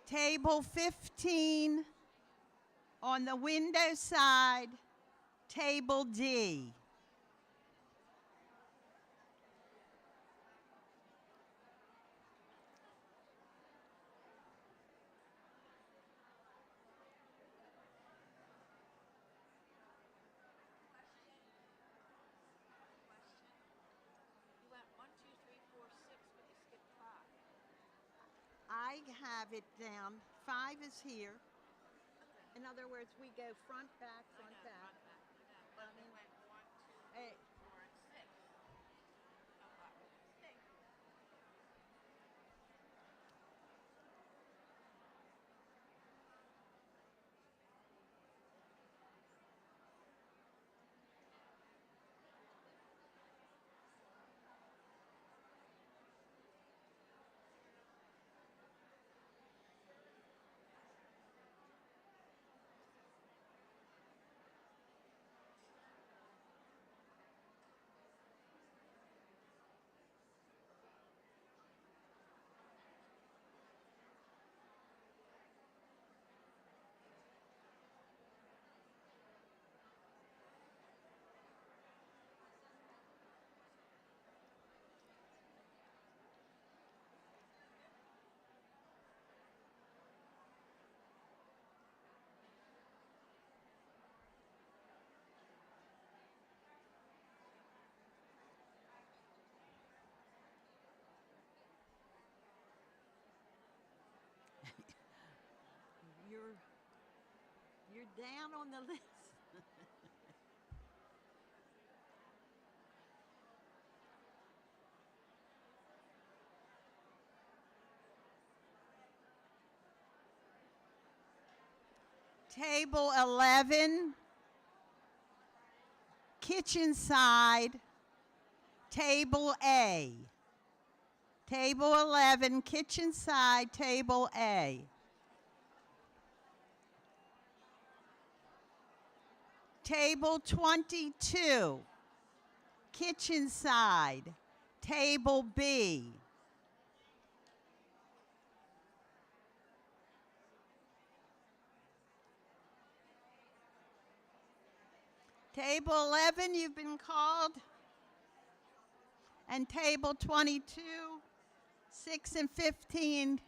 Table 15 on the window side, table D. You went 1, 2, 3, 4, 6, but you skipped 5. I have it down. 5 is here. In other words, we go front, back, front, back. But we went 1, 2, 3, Eh, 4, and 6. Oh, okay. you're you're down on the list. Table 11, kitchen side, table A. Table 11, kitchen side, table A. Table 22, kitchen side, table B. Table 11, you've been called. And table 22, 6 and 15.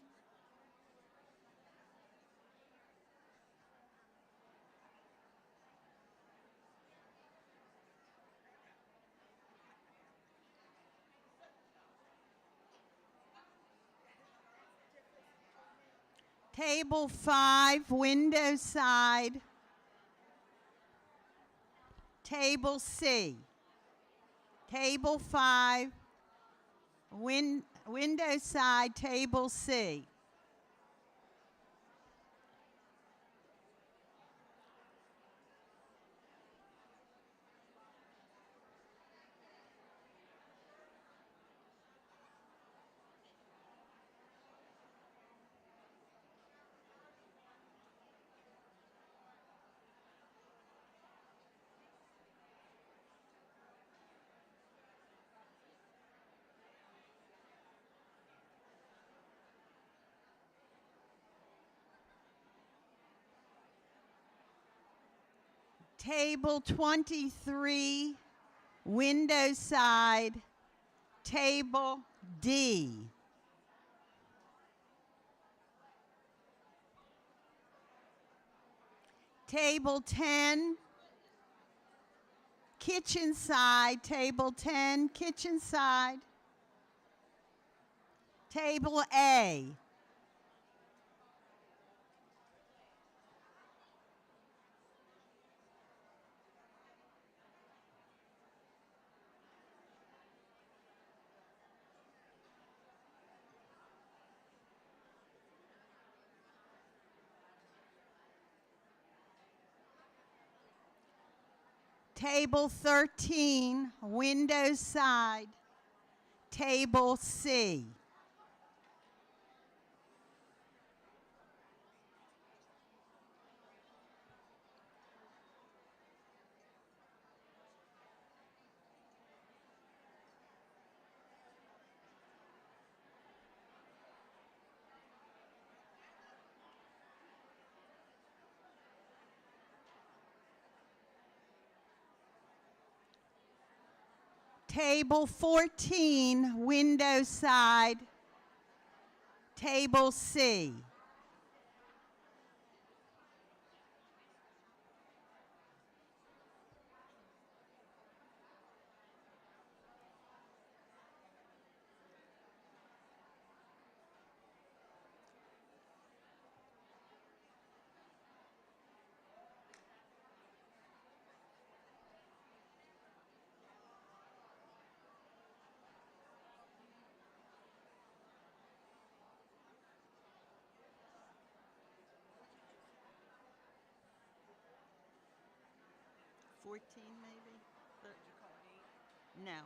Table 5, window side, table C. Table 5, window side, table C. Table 23, window side, table D. Table 10, kitchen side, table 10, kitchen side, table A. Table 13, window side. Table C. Table 14, window side. Table C. Maybe? No. Have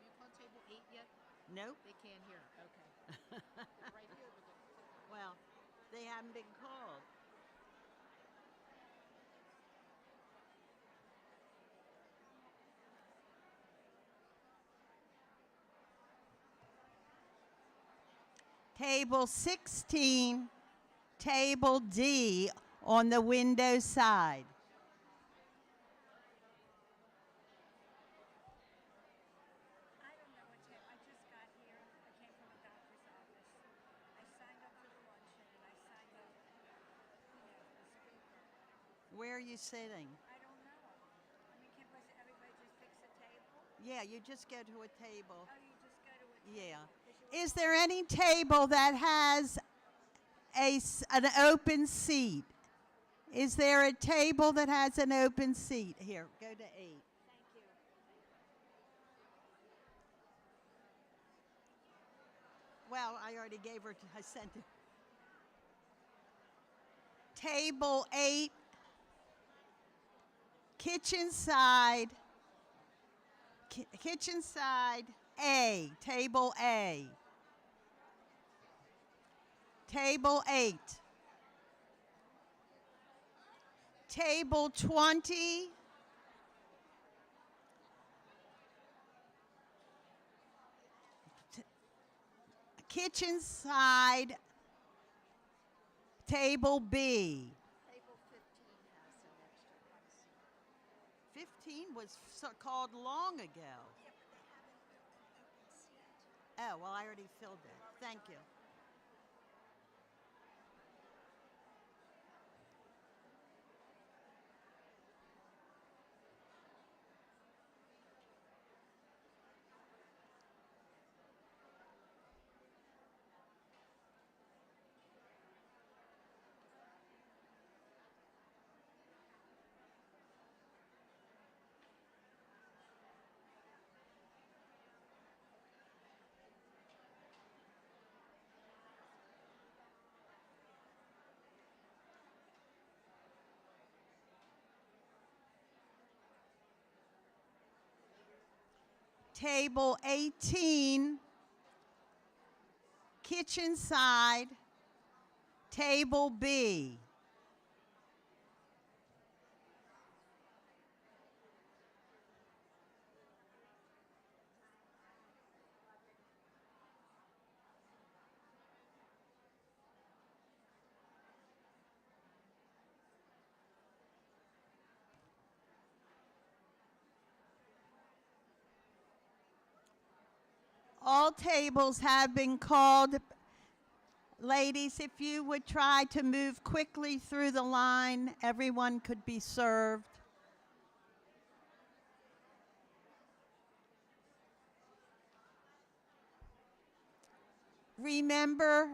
you called table 8 yet? Nope. They can't hear. Okay. Right here, but Well, they haven't been called. Table 16, table D on the window side. I don't know what time. I just got here. I came from a doctor's office. I signed up for the luncheon and I signed up, for the speaker. Where are you sitting? I don't know. I mean, can't everybody just fix a table? Yeah, you just go to a table. Oh, you just go to a table. Yeah. 'Cause you were Is there any table that has an open seat? Is there a table that has an open seat? Here, go to 8. Thank you. Well, I already gave her, I sent it. Table 8, kitchen side, kitchen side A, table A. Table 8. Table 20. Kitchen side, table B. Table 15 has an extra ones. 15 was called long ago. Yeah, but they have an open seat. Oh, well, I already filled it. Thank you. Table 18, kitchen side, table B. All tables have been called. Ladies, if you would try to move quickly through the line, everyone could be served. Remember,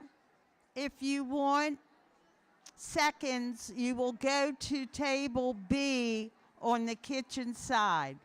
if you want seconds, you will go to table B on the kitchen side.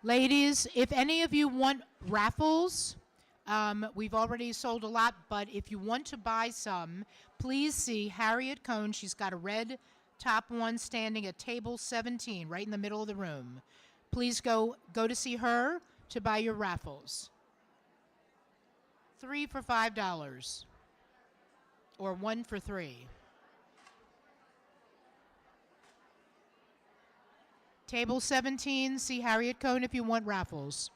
Ladies, if any of you want raffles, we've already sold a lot, but if you want to buy some, please see Harriet Cohn. She's got a red top one standing at table 17, right in the middle of the room. Please go to see her to buy your raffles. 3 for $5 or 1 for 3. Table 17, see Harriet Cohn if you want raffles.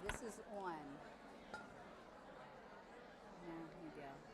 live. This is on. There you go.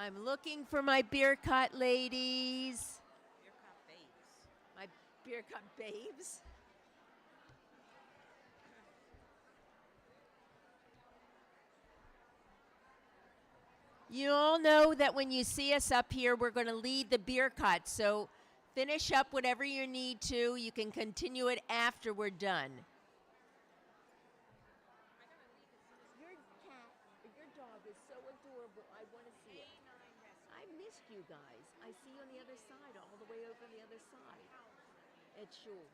I'm looking for my beer cut ladies. Beer cup babes. My beer cut babes. You all know that when you see us up here, we're going to lead the beer cut. So finish up whatever you need to. You can continue it after we're done. Your cat, your dog is so adorable. I want to see it. I missed you guys. I see you on the other side, all the way over on the other side. At Shul.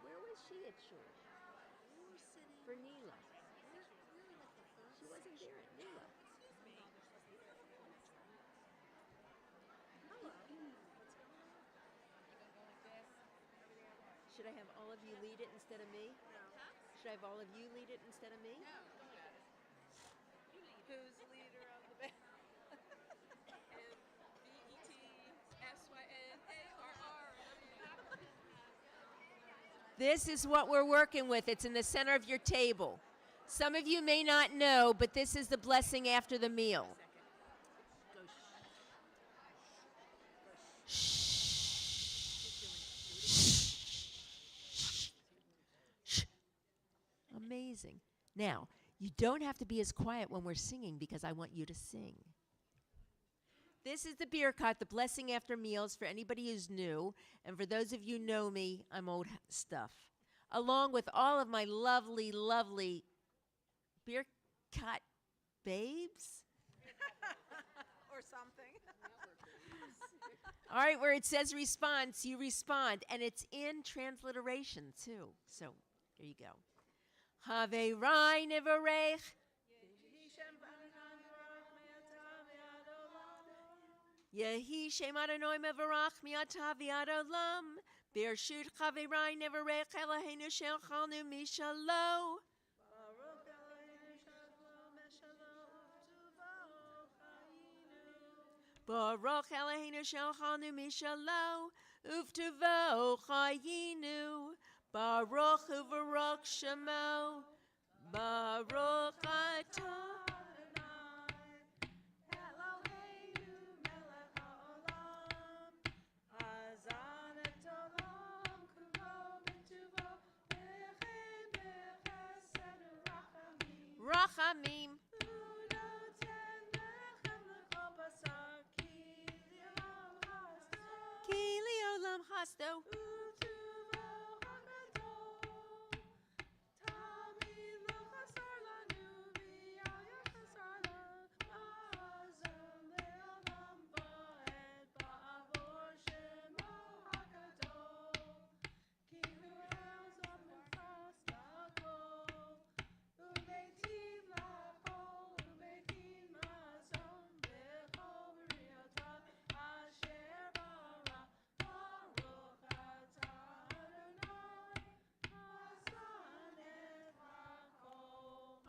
Where was she at Shul? For Neela. She wasn't there at Neela. Should I have all of you lead it instead of me? No. Should I have all of you lead it instead of me? No, go ahead. You lead. Who's leader of the band? This is what we're working with. It's in the center of your table. Some of you may not know, but this is the blessing after the meal. Amazing. Now, you don't have to be as quiet when we're singing because I want you to sing. This is the beer cut, the blessing after meals for anybody who's new. And for those of you who know me, I'm old stuff. Along with all of my lovely, lovely beer cut babes. Or something. All right, where it says response, you respond. And it's in transliteration, too. So, here you go. Have rai nevarech. Yehi Shem Adonai mevarach mi'ata v'ad olam. Bershut Chaverai nevarech Eloheinu shelchanu mishalo. Baruch Eloheinu shelchanu mishalo. Uvtuvo chayinu. Baruch uvarach shemo. Baruch atah. Rachamim. Kili olam hasto.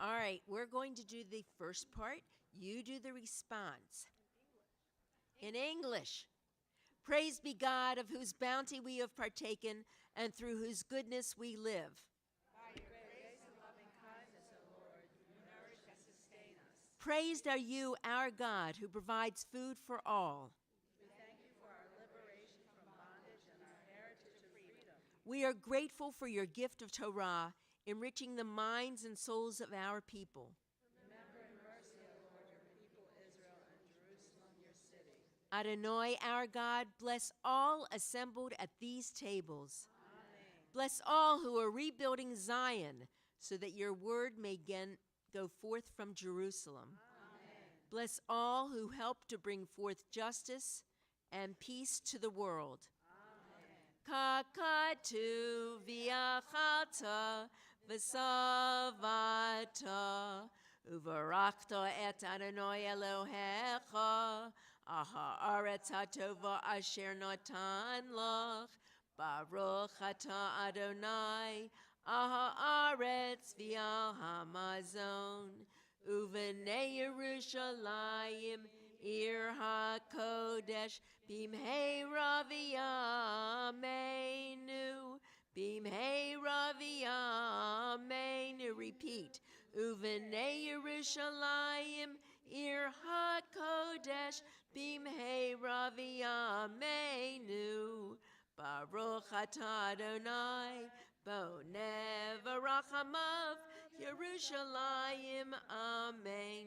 All right, we're going to do the first part. You do the response. In English. Praise be God, of whose bounty we have partaken, and through whose goodness we live. By your grace and loving kindness, O Lord, you nourish and sustain us. Praised are you, our God, who provides food for all. We thank you for our liberation from bondage and our heritage of freedom. We are grateful for your gift of Torah, enriching the minds and souls of our people. Remember in mercy, O Lord, your people Israel and Jerusalem, your city. Adonai, our God, bless all assembled at these tables. Amen. Bless all who are rebuilding Zion, so that your word may again go forth from Jerusalem. Amen. Bless all who help to bring forth justice and peace to the world. Amen. Kakatu v'achalta v'savata uvarakta et Adonai Elohecha ha'aretz hatova asher natan lach baruch ata Adonai ha'aretz v'al hamazon uvenei Yerushalayim ir hakodesh bimheira v'yameinu. Bimheira v'yameinu. Repeat. Uvenei Yerushalayim Ir HaKodesh bimheira v'yameinu. Baruch atah Adonai, boneh v'rachamav, Yerushalayim, Amen.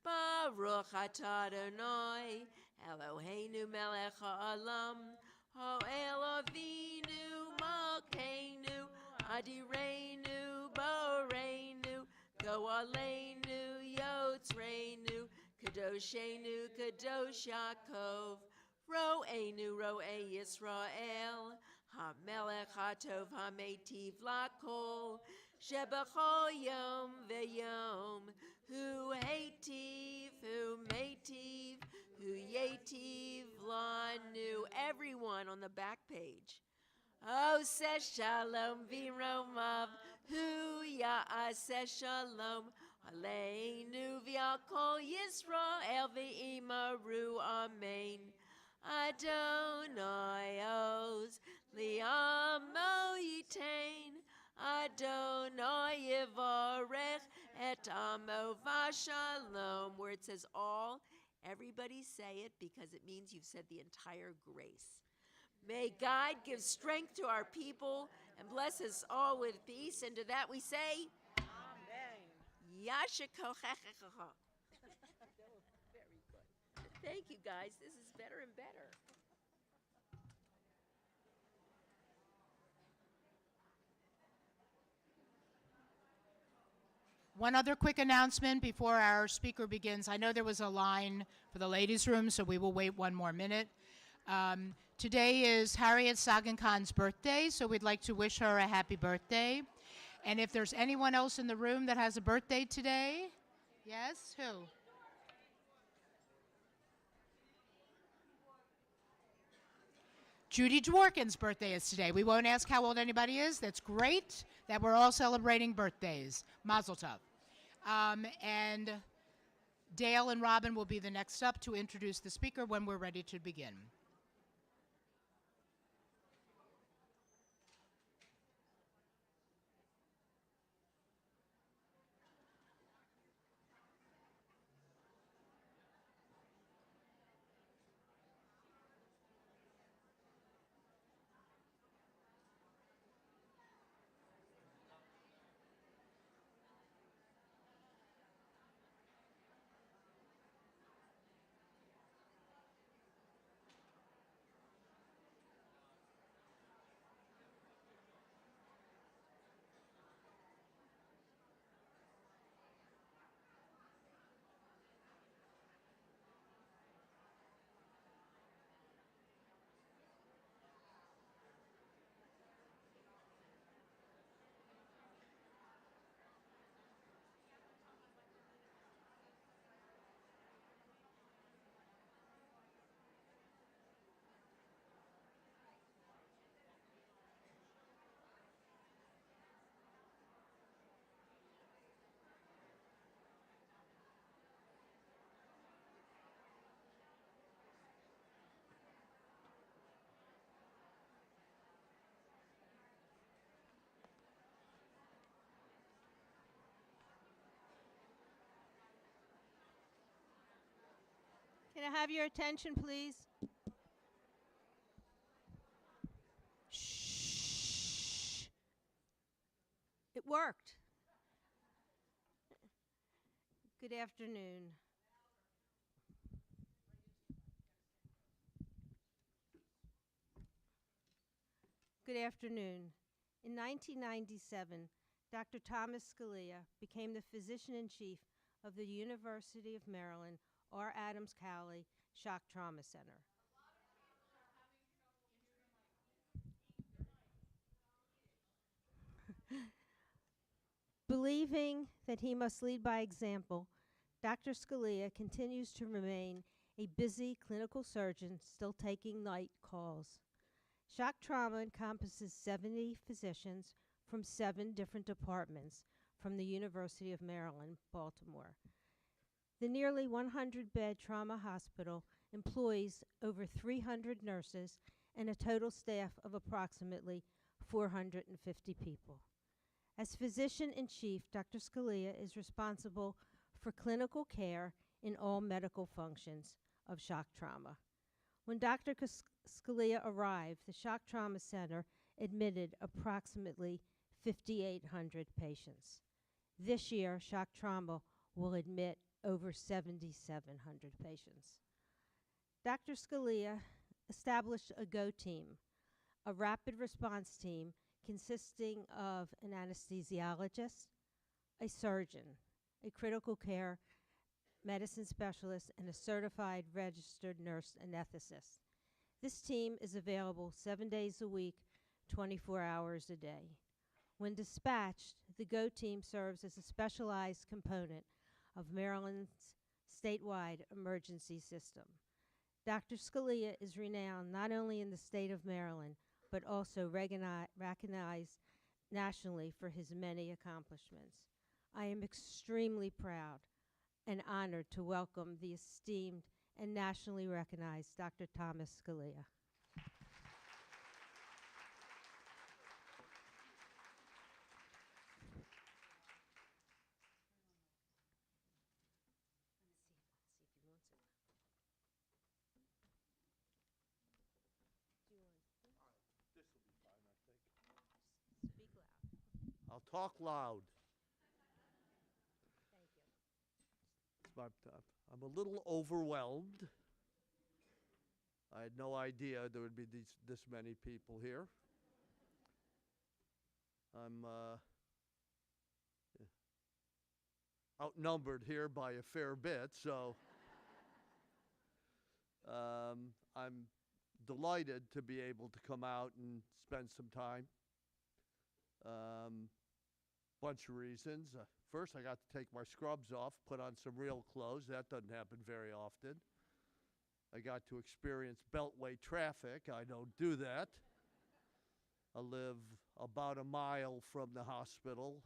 Baruch atah Adonai, Eloheinu melech ha'olam, ha'el avinu malkeinu, adireinu boreinu, go'aleinu yotzreinu, kadoshenu kadosh Yaakov, ro'enu ro'e Yisrael, ha'melech ha'tov ha'metiv lakol, shebachol yom ve'yom, hu hativ, hu metiv, hu yetiv lanu. Everyone on the back page. Oh, says shalom v'romav, hu ya'aseh shalom, aleinu v'al kol Yisrael v'imaru, amen. Adonai oz li'amo yitain, Adonai yivarech et amo v'shalom. Where it says all, everybody say it because it means you've said the entire grace. May God give strength to our people and bless us all with peace. And to that we say, Amen. Yashikochechechecha. Very good. Thank you, guys. This is better and better. One other quick announcement before our speaker begins. I know there was a line for the ladies' room, so we will wait one more minute. Today is Harriet Sagan-Khan's birthday, so we'd like to wish her a happy birthday. And if there's anyone else in the room that has a birthday today, yes, who? Judy Dworkin's birthday is today. We won't ask how old anybody is. That's great that we're all celebrating birthdays. Mazel tov. And Dale and Robin will be the next up to introduce the speaker when we're ready to begin. Can I have your attention, please? Shh. It worked. Good afternoon. Good afternoon. In 1997, Dr. Thomas Scalia became the physician-in-chief of the University of Maryland R. Adams Cowley Shock Trauma Center. Believing that he must lead by example, Dr. Scalia continues to remain a busy clinical surgeon still taking night calls. Shock trauma encompasses 70 physicians from 7 different departments from the University of Maryland, Baltimore. The nearly 100-bed trauma hospital employs over 300 nurses and a total staff of approximately 450 people. As physician-in-chief, Dr. Scalia is responsible for clinical care in all medical functions of shock trauma. When Dr. Scalia arrived, the Shock Trauma Center admitted approximately 5,800 patients. This year, shock trauma will admit over 7,700 patients. Dr. Scalia established a GO team, a rapid response team consisting of an anesthesiologist, a surgeon, a critical care medicine specialist, and a certified registered nurse anesthetist. This team is available 7 days a week, 24 hours a day. When dispatched, the GO team serves as a specialized component of Maryland's statewide emergency system. Dr. Scalia is renowned not only in the state of Maryland, but also recognized nationally for his many accomplishments. I am extremely proud and honored to welcome the esteemed and nationally recognized Dr. Thomas Scalia. Speak loud. I'll talk loud. Thank you. I'm a little overwhelmed. I had no idea there would be this many people here. I'm outnumbered here by a fair bit, so I'm delighted to be able to come out and spend some time. Bunch of reasons. First, I got to take my scrubs off, put on some real clothes. That doesn't happen very often. I got to experience beltway traffic. I don't do that. I live about a mile from the hospital,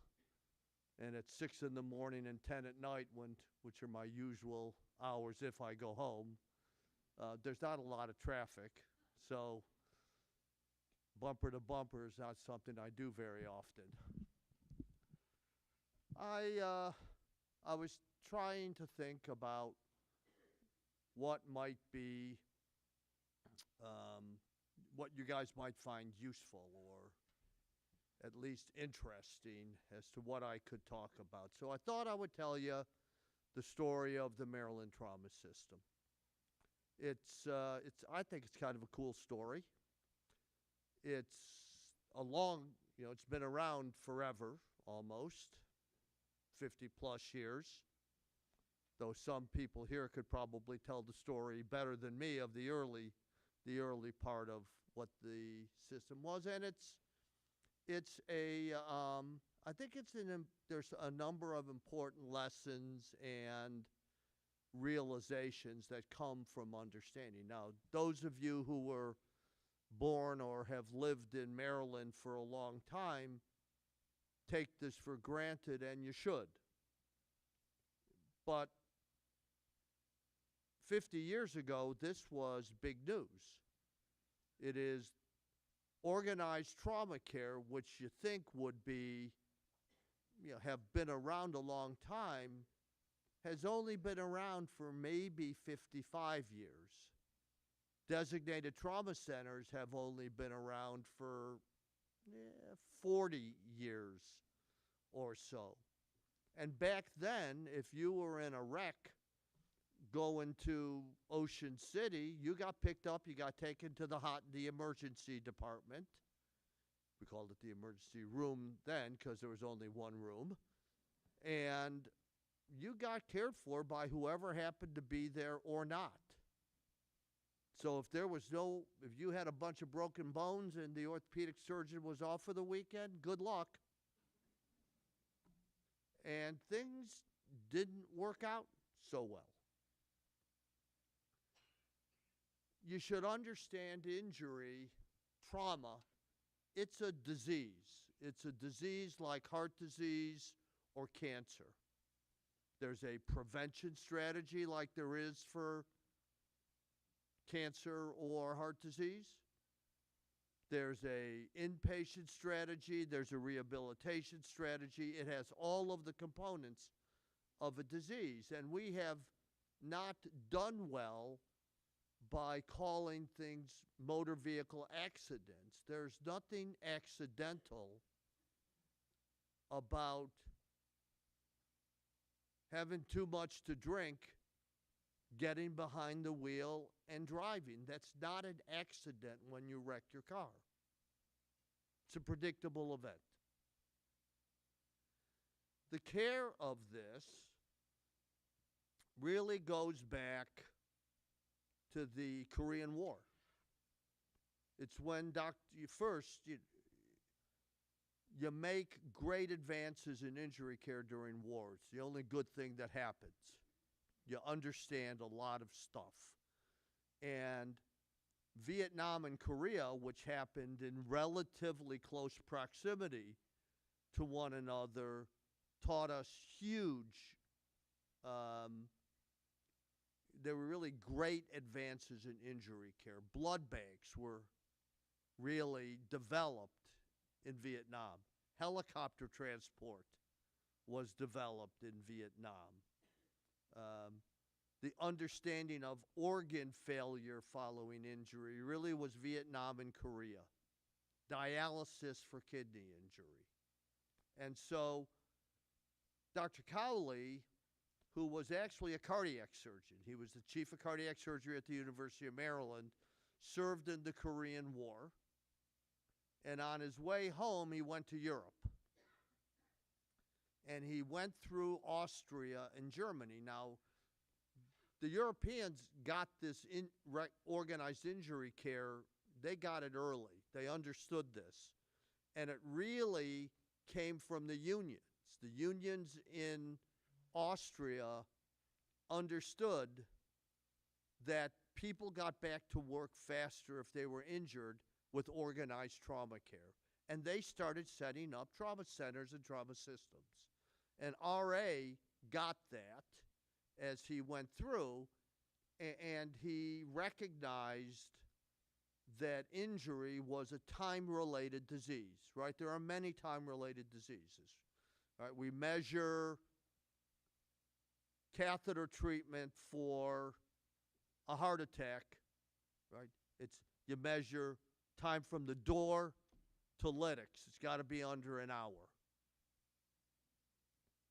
and at 6 in the morning and 10 at night, which are my usual hours if I go home, there's not a lot of traffic, so bumper to bumper is not something I do very often. I was trying to think about what might be, what you guys might find useful or at least interesting as to what I could talk about. So I thought I would tell you the story of the Maryland trauma system. I think it's kind of a cool story. It's it's been around forever, almost 50 plus years, though some people here could probably tell the story better than me of the early part of what the system was. And I think there's a number of important lessons and realizations that come from understanding. Now, those of you who were born or have lived in Maryland for a long time take this for granted, and you should. But 50 years ago, this was big news. It is organized trauma care, which you think would be, have been around a long time, has only been around for maybe 55 years. Designated trauma centers have only been around for 40 years or so. And back then, if you were in a wreck going to Ocean City, you got picked up, you got taken to the emergency department. We called it the emergency room then because there was only one room. And you got cared for by whoever happened to be there or not. So if you had a bunch of broken bones and the orthopedic surgeon was off for the weekend, good luck. And things didn't work out so well. You should understand injury, trauma, it's a disease. It's a disease like heart disease or cancer. There's a prevention strategy like there is for cancer or heart disease. There's a inpatient strategy. There's a rehabilitation strategy. It has all of the components of a disease. And we have not done well by calling things motor vehicle accidents. There's nothing accidental about having too much to drink, getting behind the wheel, and driving. That's not an accident when you wreck your car. It's a predictable event. The care of this really goes back to the Korean War. It's when you make great advances in injury care during war. It's the only good thing that happens. You understand a lot of stuff. And Vietnam and Korea, which happened in relatively close proximity to one another, taught us huge, there were really great advances in injury care. Blood banks were really developed in Vietnam. Helicopter transport was developed in Vietnam. The understanding of organ failure following injury really was Vietnam and Korea. Dialysis for kidney injury. And so Dr. Cowley, who was actually a cardiac surgeon, he was the chief of cardiac surgery at the University of Maryland, served in the Korean War. And on his way home, he went to Europe. And he went through Austria and Germany. Now, the Europeans got this organized injury care. They got it early. They understood this. And it really came from the unions. The unions in Austria understood that people got back to work faster if they were injured with organized trauma care. And they started setting up trauma centers and trauma systems. And RA got that as he went through, and he recognized that injury was a time-related disease, right? There are many time-related diseases. Right? We measure catheter treatment for a heart attack, right? You measure time from the door to lytics. It's got to be under an hour.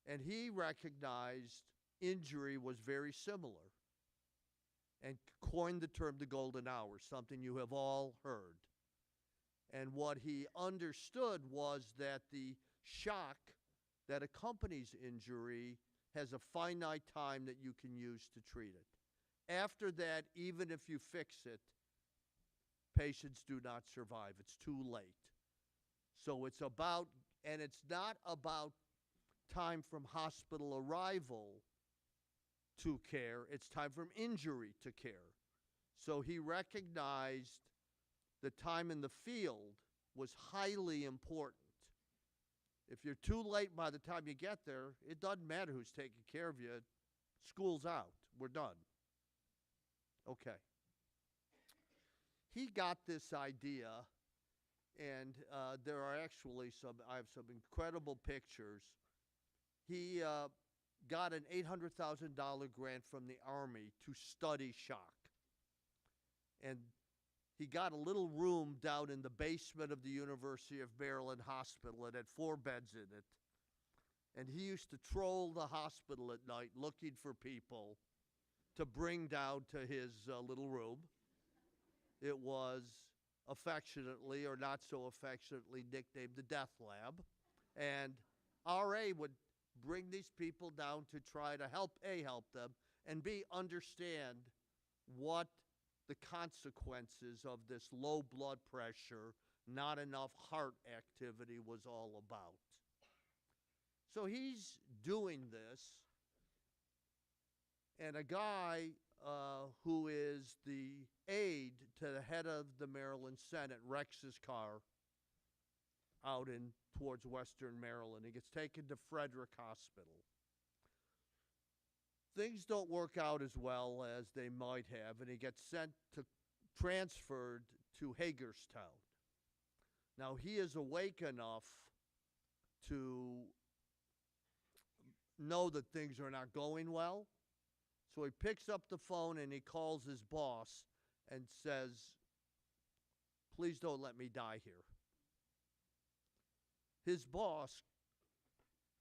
And he recognized injury was very similar and coined the term the golden hour, something you have all heard. And what he understood was that the shock that accompanies injury has a finite time that you can use to treat it. After that, even if you fix it, patients do not survive. It's too late. So it's about, and it's not about time from hospital arrival to care, it's time from injury to care. So he recognized the time in the field was highly important. If you're too late by the time you get there, it doesn't matter who's taking care of you. School's out. We're done. Okay. He got this idea, and there are actually I have some incredible pictures. He got an $800,000 grant from the Army to study shock. And he got a little room down in the basement of the University of Maryland Hospital. It had 4 beds in it. And he used to troll the hospital at night looking for people to bring down to his little room. It was affectionately, or not so affectionately, nicknamed the Death Lab. And RA would bring these people down to try to help them, and B, understand what the consequences of this low blood pressure, not enough heart activity was all about. So he's doing this, and a guy who is the aide to the head of the Maryland Senate wrecks his car out in towards Western Maryland. He gets taken to Frederick Hospital. Things don't work out as well as they might have, and he gets transferred to Hagerstown. Now, he is awake enough to know that things are not going well, So he picks up the phone and he calls his boss and says, please don't let me die here. His boss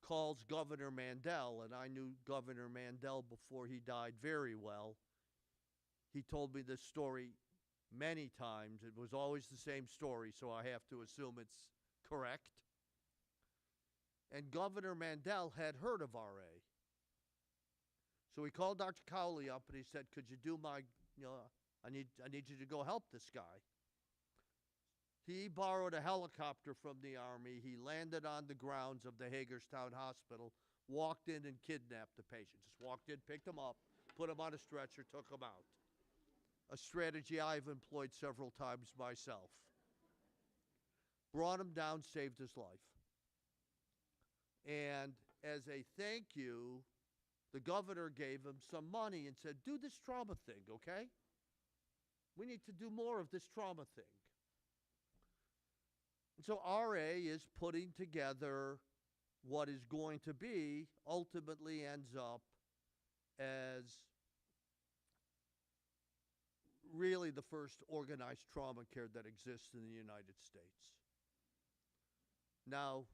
calls Governor Mandel, and I knew Governor Mandel before he died very well. He told me this story many times. It was always the same story, so I have to assume it's correct. And Governor Mandel had heard of RA. So he called Dr. Cowley up and he said, could you do my, I need you to go help this guy. He borrowed a helicopter from the Army. He landed on the grounds of the Hagerstown Hospital, walked in and kidnapped the patient. Just walked in, picked him up, put him on a stretcher, took him out. A strategy I've employed several times myself. Brought him down, saved his life. And as a thank you, the governor gave him some money and said, do this trauma thing, okay? We need to do more of this trauma thing. And so RA is putting together what is going to be, ultimately ends up as really the first organized trauma care that exists in the United States. Now,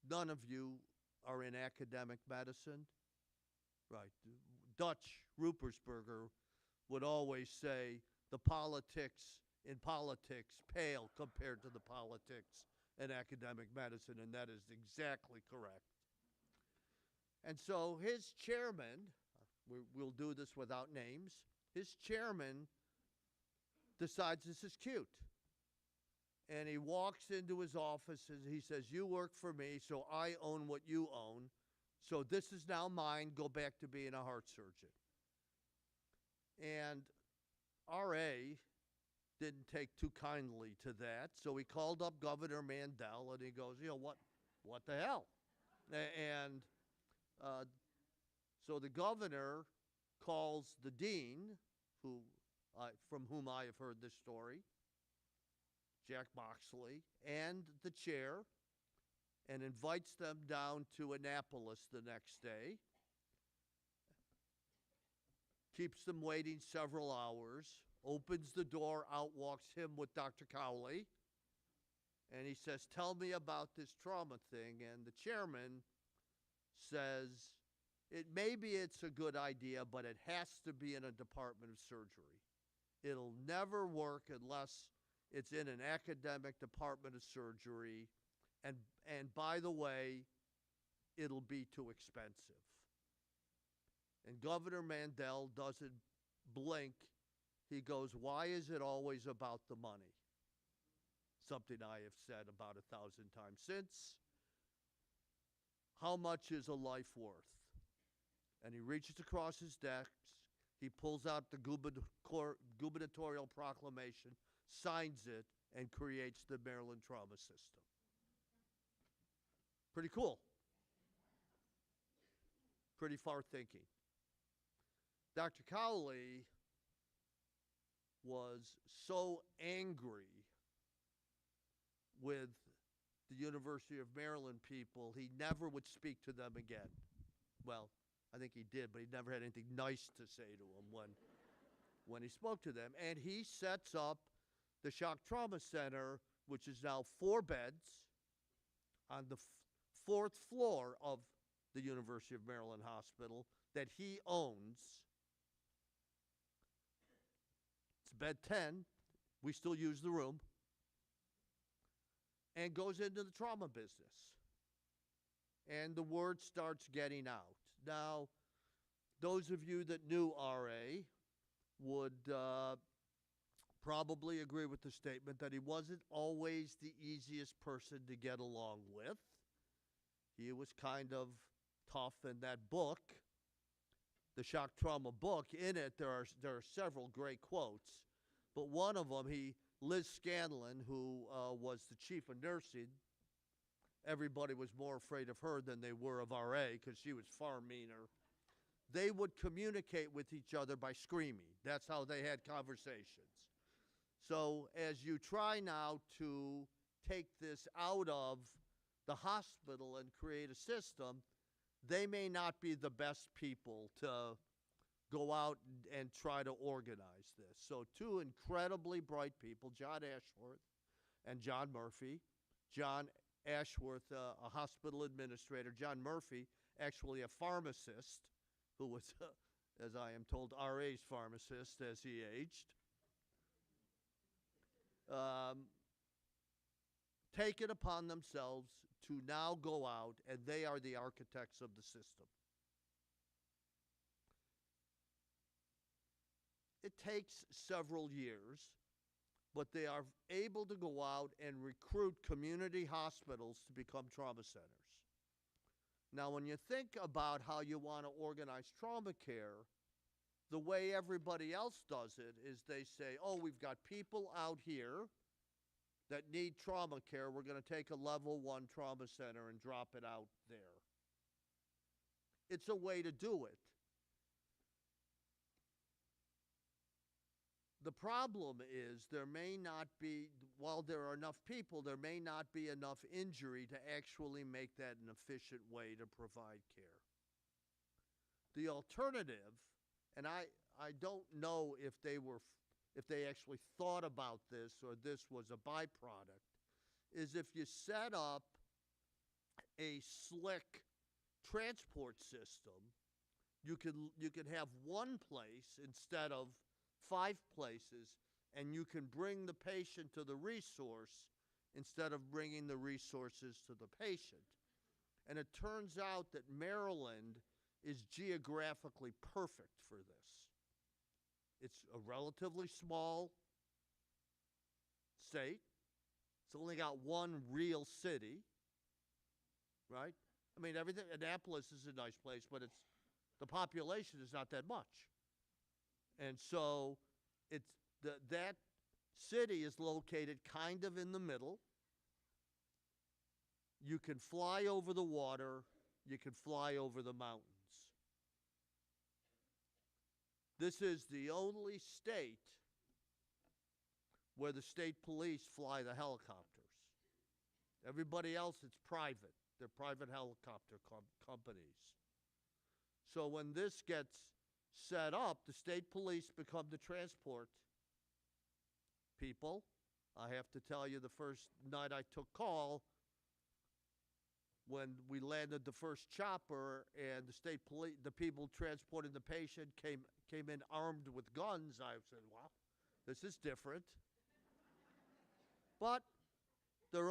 none of you are in academic medicine. Right. Dutch Rupersberger would always say the politics in politics pale compared to the politics in academic medicine, and that is exactly correct. And so his chairman, we'll do this without names, his chairman decides this is cute. And he walks into his office and he says, you work for me, so I own what you own. So this is now mine. Go back to being a heart surgeon. And RA didn't take too kindly to that. So he called up Governor Mandel and he goes, what the hell? And so the governor calls the dean, from whom I have heard this story, Jack Moxley, and the chair, and invites them down to Annapolis the next day. Keeps them waiting several hours, opens the door, out walks him with Dr. Cowley, and he says, tell me about this trauma thing. And the chairman says, maybe it's a good idea, but it has to be in a department of surgery. It'll never work unless it's in an academic department of surgery. And by the way, it'll be too expensive. And Governor Mandel doesn't blink. He goes, why is it always about the money? Something I have said about 1,000 times since. How much is a life worth? And he reaches across his desk. He pulls out the gubernatorial proclamation, signs it, and creates the Maryland Trauma System. Pretty cool. Pretty far thinking. Dr. Cowley was so angry with the University of Maryland people, he never would speak to them again. Well, I think he did, but he never had anything nice to say to them when he spoke to them. And he sets up the Shock Trauma Center, which is now 4 beds on the 4th floor of the University of Maryland Hospital that he owns. It's bed 10. We still use the room. And goes into the trauma business. And the word starts getting out. Now, those of you that knew RA would probably agree with the statement that he wasn't always the easiest person to get along with. He was kind of tough in that book, the Shock Trauma book. In it, there are several great quotes, but one of them, Liz Scanlon, who was the chief of nursing, everybody was more afraid of her than they were of RA because she was far meaner. They would communicate with each other by screaming. That's how they had conversations. So as you try now to take this out of the hospital and create a system, they may not be the best people to go out and try to organize this. So two incredibly bright people, John Ashworth and John Murphy. John Ashworth, a hospital administrator. John Murphy, actually a pharmacist, who was, as I am told, RA's pharmacist as he aged. Take it upon themselves to now go out, and they are the architects of the system. It takes several years, but they are able to go out and recruit community hospitals to become trauma centers. Now, when you think about how you want to organize trauma care, the way everybody else does it is they say, oh, we've got people out here that need trauma care. We're going to take a level 1 trauma center and drop it out there. It's a way to do it. The problem is there may not be, while there are enough people, there may not be enough injury to actually make that an efficient way to provide care. The alternative, and I don't know if they actually thought about this or this was a byproduct, is if you set up a slick transport system, you can have one place instead of 5 places, and you can bring the patient to the resource instead of bringing the resources to the patient. And it turns out that Maryland is geographically perfect for this. It's a relatively small state. It's only got one real city, right? I mean, everything, Annapolis is a nice place, but the population is not that much. And so that city is located kind of in the middle. You can fly over the water. You can fly over the mountains. This is the only state where the state police fly the helicopters. Everybody else, it's private. They're private helicopter companies. So when this gets set up, the state police become the transport people. I have to tell you, the first night I took call, when we landed the first chopper and the state police, the people transporting the patient came in armed with guns, I said, wow, this is different. But they're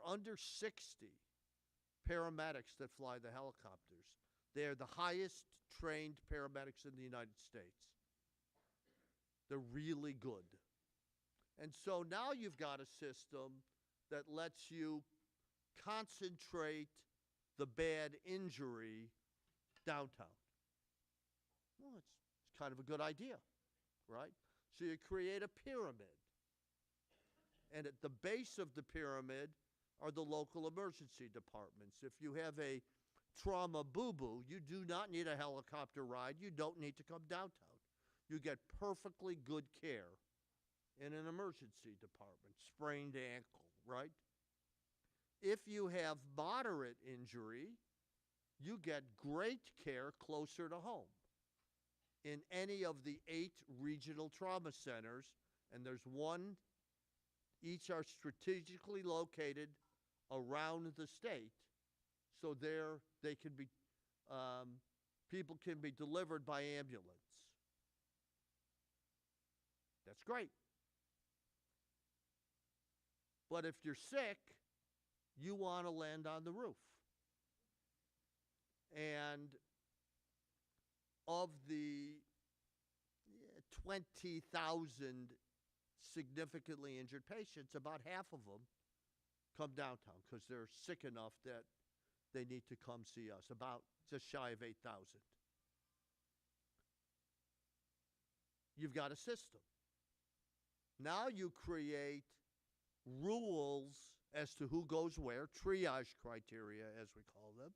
under 60 paramedics that fly the helicopters. They're the highest trained paramedics in the United States. They're really good. And so now you've got a system that lets you concentrate the bad injury downtown. Well, it's kind of a good idea, right? So you create a pyramid. And at the base of the pyramid are the local emergency departments. If you have a trauma boo-boo, you do not need a helicopter ride. You don't need to come downtown. You get perfectly good care in an emergency department, sprained ankle, right? If you have moderate injury, you get great care closer to home in any of the 8 regional trauma centers, and there's one, each are strategically located around the state, so there they can be, people can be delivered by ambulance. That's great. But if you're sick, you want to land on the roof. And of the 20,000 significantly injured patients, about half of them come downtown because they're sick enough that they need to come see us, about just shy of 8,000. You've got a system. Now you create rules as to who goes where, triage criteria as we call them,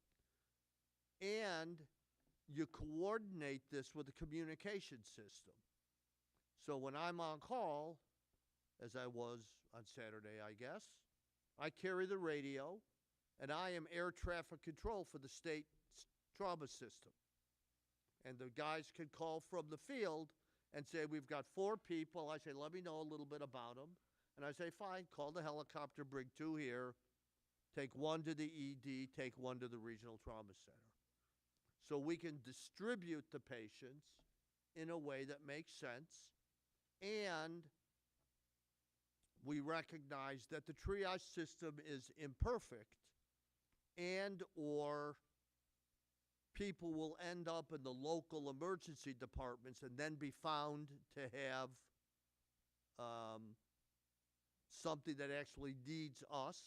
and you coordinate this with a communication system. So when I'm on call, as I was on Saturday, I guess, I carry the radio, and I am air traffic control for the state trauma system. And the guys can call from the field and say, we've got 4 people. I say, let me know a little bit about them. And I say, fine, call the helicopter, bring 2 here. Take 1 to the ED, take 1 to the regional trauma center. So we can distribute the patients in a way that makes sense, and we recognize that the triage system is imperfect, and or people will end up in the local emergency departments and then be found to have something that actually needs us.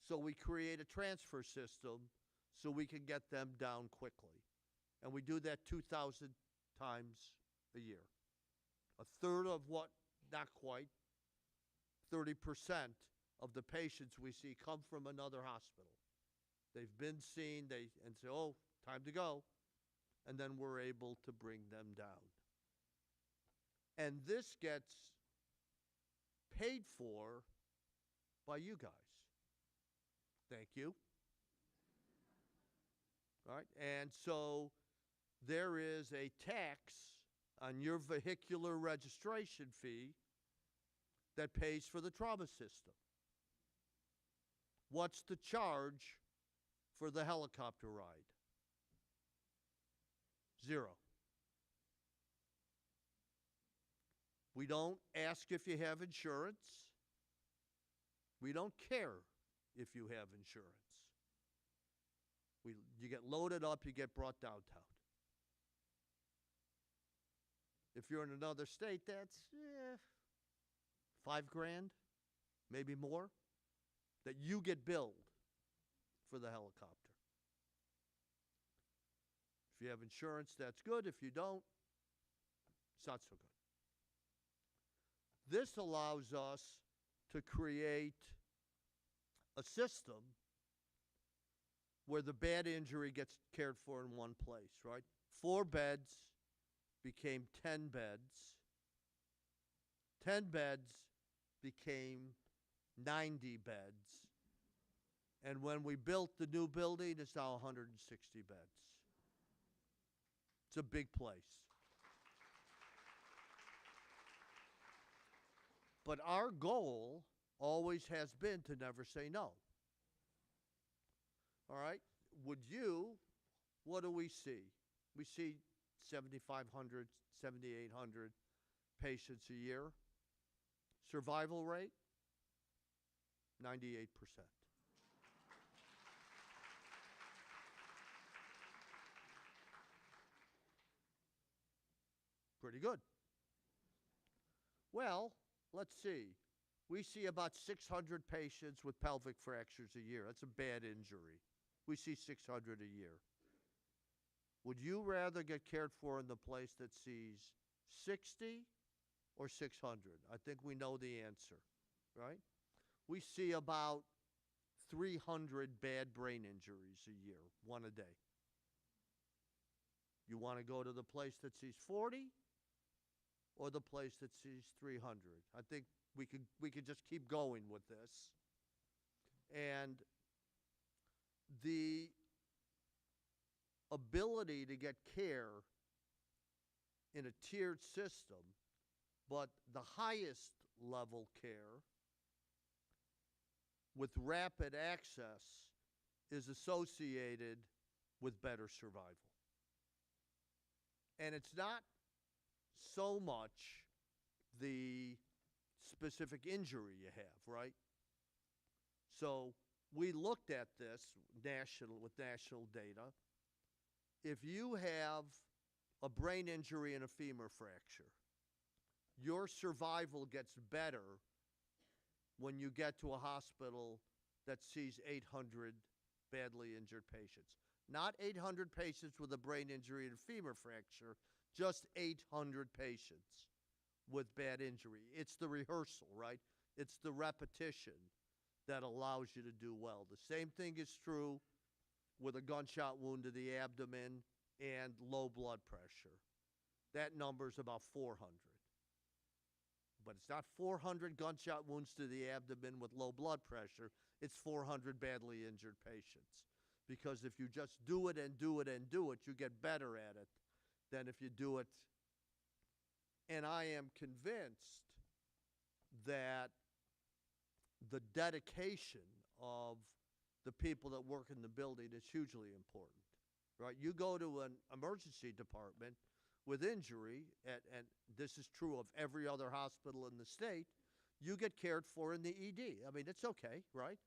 So we create a transfer system so we can get them down quickly. And we do that 2,000 times a year. A third of what, not quite, 30% of the patients we see come from another hospital. They've been seen, and say, oh, time to go. And then we're able to bring them down. And this gets paid for by you guys. Thank you. All right, and so there is a tax on your vehicular registration fee that pays for the trauma system. What's the charge for the helicopter ride? 0. We don't ask if you have insurance. We don't care if you have insurance. You get loaded up, you get brought downtown. If you're in another state, that's $5,000, maybe more, that you get billed for the helicopter. If you have insurance, that's good. If you don't, it's not so good. This allows us to create a system where the bad injury gets cared for in one place, right? 4 beds became 10 beds. 10 beds became 90 beds. And when we built the new building, it's now 160 beds. It's a big place. But our goal always has been to never say no. All right? What do we see? We see 7,500, 7,800 patients a year. Survival rate, 98%. Pretty good. Well, let's see. We see about 600 patients with pelvic fractures a year. That's a bad injury. We see 600 a year. Would you rather get cared for in the place that sees 60 or 600? I think we know the answer, right? We see about 300 bad brain injuries a year, 1 a day. You want to go to the place that sees 40 or the place that sees 300? I think we could just keep going with this. And the ability to get care in a tiered system, but the highest level care with rapid access is associated with better survival. And it's not so much the specific injury you have, right? So we looked at this with national data. If you have a brain injury and a femur fracture, your survival gets better when you get to a hospital that sees 800 badly injured patients. Not 800 patients with a brain injury and femur fracture, just 800 patients with bad injury. It's the rehearsal, right? It's the repetition that allows you to do well. The same thing is true with a gunshot wound to the abdomen and low blood pressure. That number is about 400. But it's not 400 gunshot wounds to the abdomen with low blood pressure. It's 400 badly injured patients. Because if you just do it and do it and do it, you get better at it. than if you do it. And I am convinced that the dedication of the people that work in the building is hugely important, right? You go to an emergency department with injury, and this is true of every other hospital in the state, you get cared for in the ED. I mean, it's okay, right?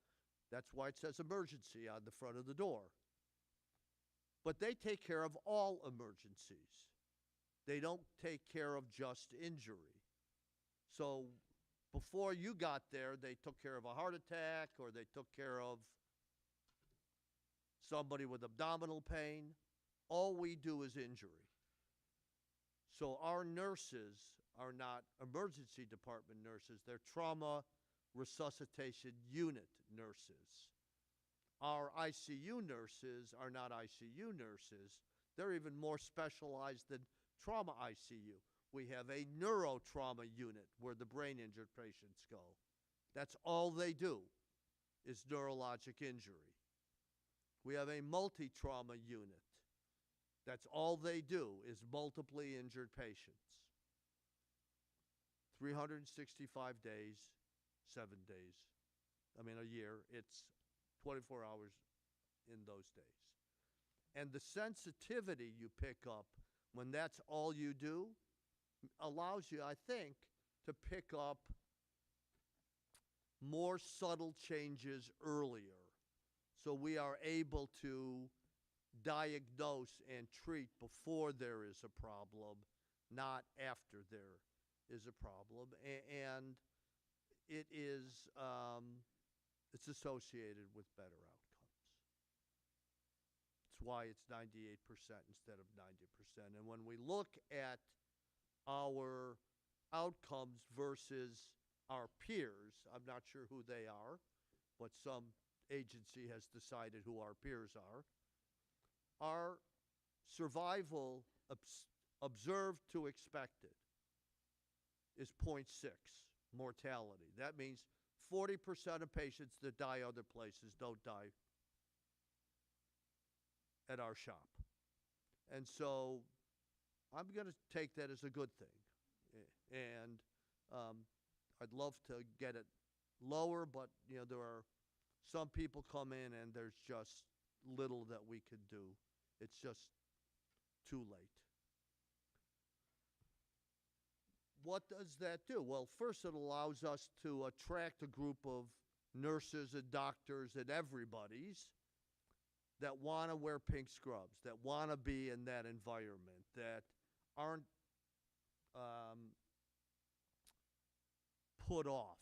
That's why it says emergency on the front of the door. But they take care of all emergencies. They don't take care of just injury. So before you got there, they took care of a heart attack, or they took care of somebody with abdominal pain. All we do is injury. So our nurses are not emergency department nurses. They're trauma resuscitation unit nurses. Our ICU nurses are not ICU nurses. They're even more specialized than trauma ICU. We have a neurotrauma unit where the brain injured patients go. That's all they do is neurologic injury. We have a multi-trauma unit. That's all they do is multiply injured patients. 365 days, 7 days. I mean, a year. It's 24 hours in those days. And the sensitivity you pick up when that's all you do allows you, I think, to pick up more subtle changes earlier. So we are able to diagnose and treat before there is a problem, not after there is a problem. And it is, it's associated with better outcomes. It's why it's 98% instead of 90%. And when we look at our outcomes versus our peers, I'm not sure who they are, but some agency has decided who our peers are. Our survival observed to expected is 0.6 mortality. That means 40% of patients that die other places don't die at our shop. And so I'm going to take that as a good thing. And I'd love to get it lower, but you know, there are some people come in and there's just little that we could do. It's just too late. What does that do? Well, first, it allows us to attract a group of nurses and doctors and everybody's that want to wear pink scrubs, that want to be in that environment, that aren't put off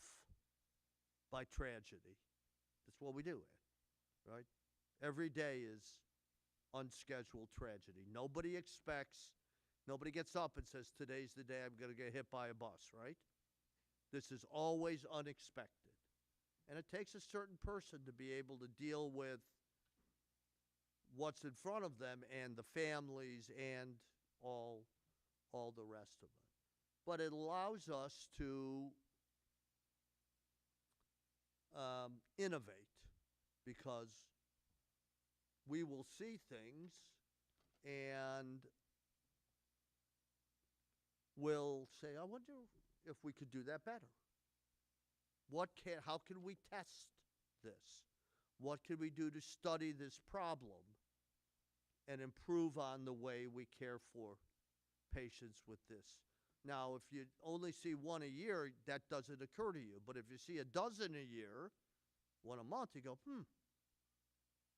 by tragedy. That's what we do, right? Every day is unscheduled tragedy. Nobody gets up and says, today's the day I'm going to get hit by a bus, right? This is always unexpected. And it takes a certain person to be able to deal with what's in front of them and the families and all the rest of it. But it allows us to innovate, because we will see things and we'll say, I wonder if we could do that better. How can we test this? What can we do to study this problem and improve on the way we care for patients with this? Now, if you only see one a year, that doesn't occur to you. But if you see a dozen a year, one a month, you go,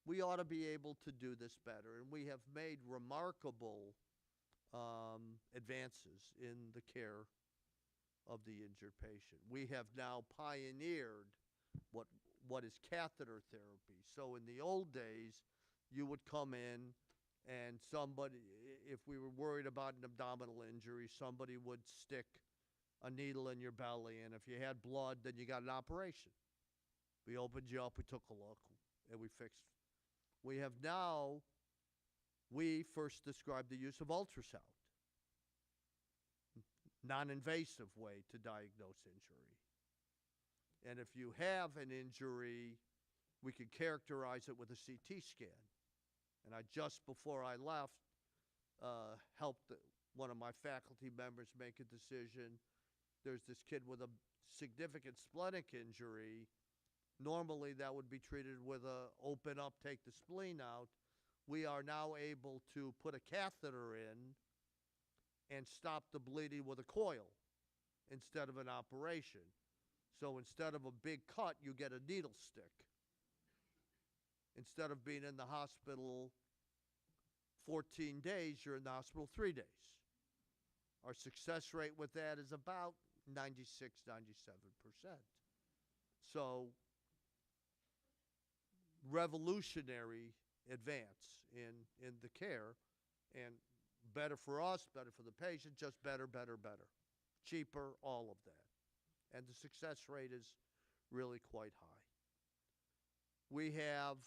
we ought to be able to do this better. And we have made remarkable advances in the care of the injured patient. We have now pioneered what is catheter therapy. So in the old days, you would come in and somebody, if we were worried about an abdominal injury, somebody would stick a needle in your belly, and if you had blood, then you got an operation. We opened you up, we took a look, and we fixed. We first described the use of ultrasound, non-invasive way to diagnose injury. And if you have an injury, we can characterize it with a CT scan. And just before I left, helped one of my faculty members make a decision. There's this kid with a significant splenic injury. Normally, that would be treated with a open up, take the spleen out. We are now able to put a catheter in and stop the bleeding with a coil instead of an operation. So instead of a big cut, you get a needle stick. Instead of being in the hospital 14 days, you're in the hospital 3 days. Our success rate with that is about 96, 97%. So, revolutionary advance in the care, and better for us, better for the patient, just better, better, better. Cheaper, all of that. And the success rate is really quite high. We have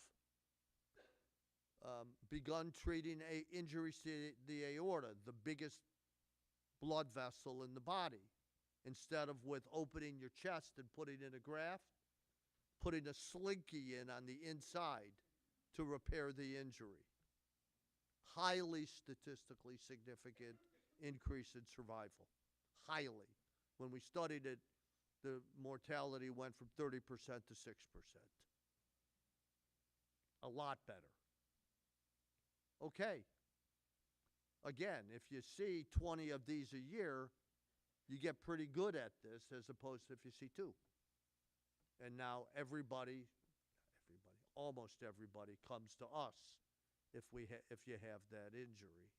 begun treating injuries to the aorta, the biggest blood vessel in the body. Instead of with opening your chest and putting in a graft, putting a slinky in on the inside to repair the injury. Highly statistically significant increase in survival. Highly. When we studied it, the mortality went from 30% to 6%. A lot better. Okay. Again, if you see 20 of these a year, you get pretty good at this as opposed to if you see 2. And now almost everybody comes to us if you have that injury.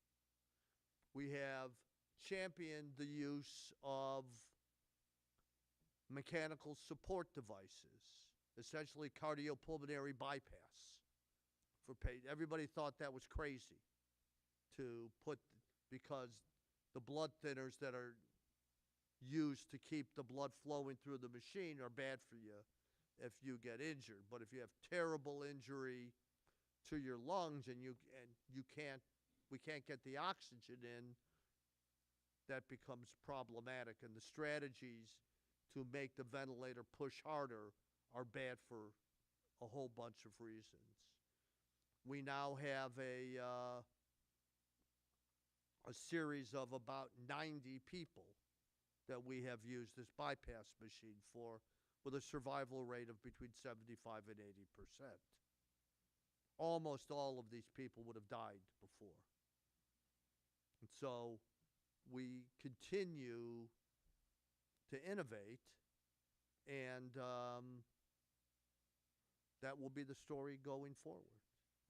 We have championed the use of mechanical support devices, essentially cardiopulmonary bypass for patients. Everybody thought that was crazy to put, because the blood thinners that are used to keep the blood flowing through the machine are bad for you if you get injured. But if you have terrible injury to your lungs and we can't get the oxygen in, that becomes problematic. And the strategies to make the ventilator push harder are bad for a whole bunch of reasons. We now have a series of about 90 people that we have used this bypass machine for, with a survival rate of between 75 and 80%. Almost all of these people would have died before. And so we continue to innovate, and that will be the story going forward.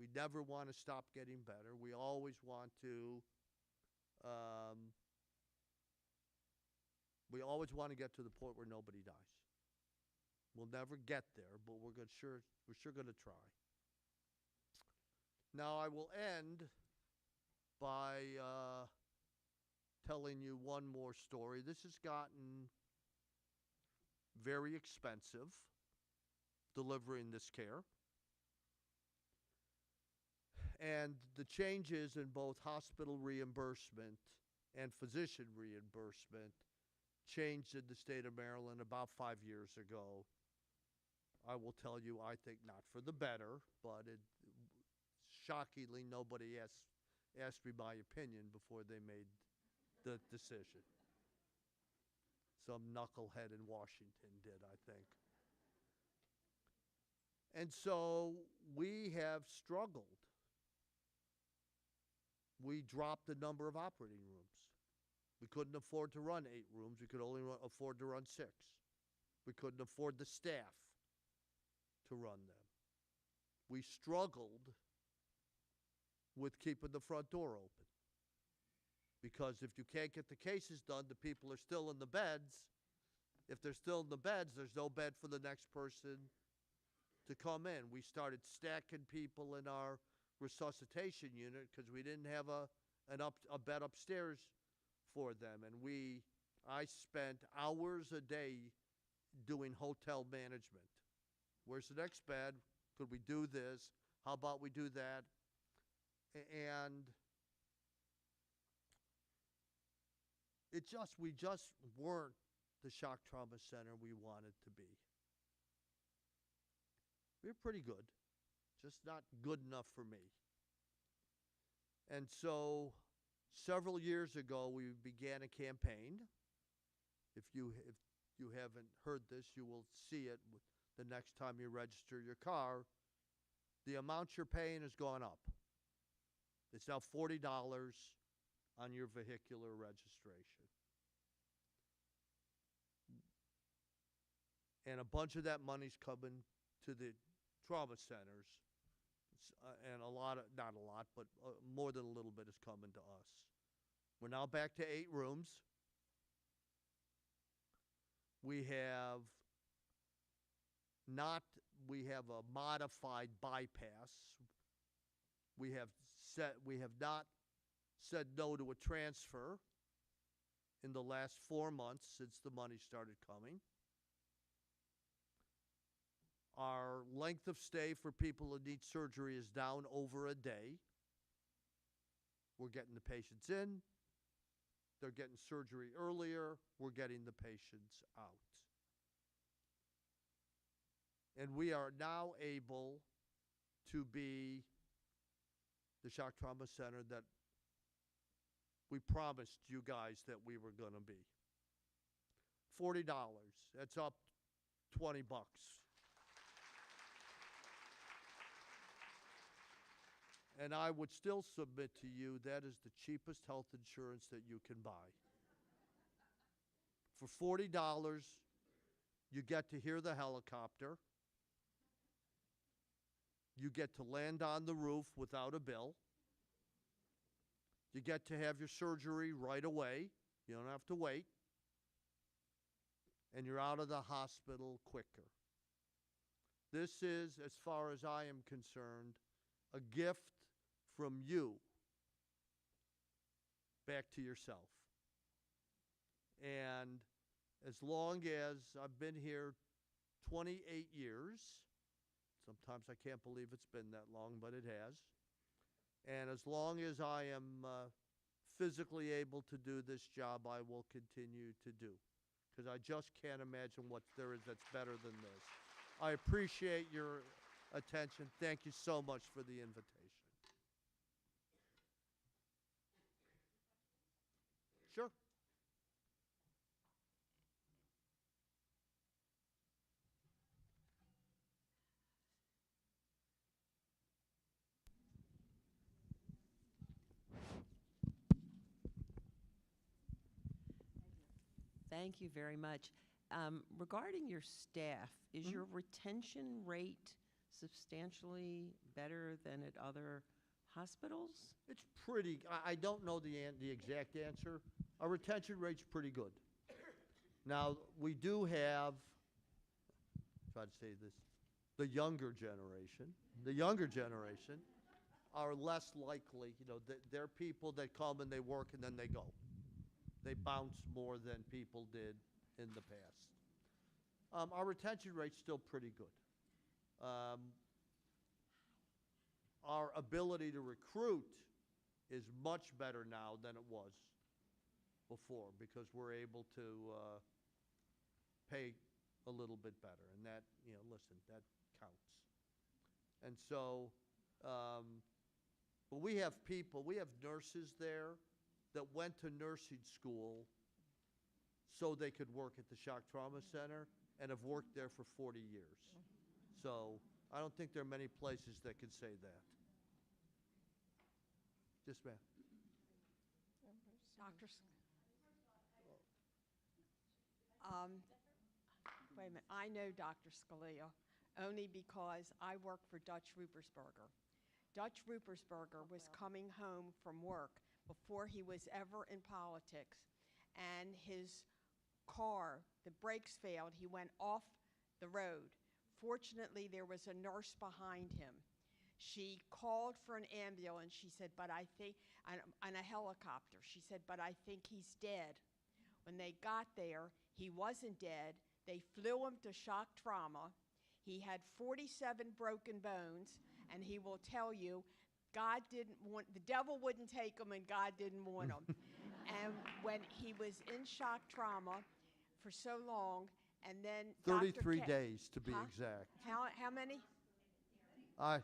We never want to stop getting better. We always want to get to the point where nobody dies. We'll never get there, but we're sure going to try. Now I will end by telling you one more story. This has gotten very expensive, delivering this care. And the changes in both hospital reimbursement and physician reimbursement changed in the state of Maryland about 5 years ago. I will tell you, I think not for the better, but shockingly, nobody asked me my opinion before they made the decision. Some knucklehead in Washington did, I think. And so we have struggled. We dropped the number of operating rooms. We couldn't afford to run 8 rooms. We could only afford to run 6. We couldn't afford the staff to run them. We struggled with keeping the front door open, because if you can't get the cases done, the people are still in the beds. If they're still in the beds, there's no bed for the next person to come in. We started stacking people in our resuscitation unit because we didn't have a bed upstairs for them. And I spent hours a day doing hotel management. Where's the next bed? Could we do this? How about we do that? And we just weren't the shock trauma center we wanted to be. We were pretty good, just not good enough for me. And so Several years ago, we began a campaign. If you haven't heard this, you will see it the next time you register your car. The amount you're paying has gone up. It's now $40 on your vehicular registration. And a bunch of that money's coming to the trauma centers. And not a lot, but more than a little bit is coming to us. We're now back to 8 rooms. We have a modified bypass. We have not said no to a transfer in the last 4 months since the money started coming. Our length of stay for people who need surgery is down over a day. We're getting the patients in. They're getting surgery earlier. We're getting the patients out. And we are now able to be the shock trauma center that we promised you guys that we were going to be. $40. That's up $20. And I would still submit to you that is the cheapest health insurance that you can buy. For $40, you get to hear the helicopter. You get to land on the roof without a bill. You get to have your surgery right away. You don't have to wait. And you're out of the hospital quicker. This is, as far as I am concerned, a gift from you back to yourself. And as long as I've been here 28 years, sometimes I can't believe it's been that long, but it has. And as long as I am physically able to do this job, I will continue to do. Because I just can't imagine what there is that's better than this. I appreciate your attention. Thank you so much for the invitation. Sure. Thank you very much. Regarding your staff, is your retention rate substantially better than at other hospitals? It's pretty, I don't know the exact answer. Our retention rate's pretty good. Now, we do have, try to say this, the younger generation are less likely, they're people that come and they work and then they go. They bounce more than people did in the past. Our retention rate's still pretty good. Our ability to recruit is much better now than it was before because we're able to pay a little bit better. And that, listen, that counts. And so, but we have nurses there that went to nursing school so they could work at the Shock Trauma Center and have worked there for 40 years. So I don't think there are many places that could say that. Yes, ma'am. Dr. Wait a minute. I know Dr. Scalia only because I work for Dutch Ruppersberger. Dutch Ruppersberger was coming home from work before he was ever in politics, and his car, the brakes failed. He went off the road. Fortunately, there was a nurse behind him. She called for an ambulance. She said, but I think, and a helicopter. She said, but I think he's dead. When they got there, he wasn't dead. They flew him to shock trauma. He had 47 broken bones, and he will tell you, the devil wouldn't take him and God didn't want him. And when he was in shock trauma for so long, and then 33 days to be exact. How many? I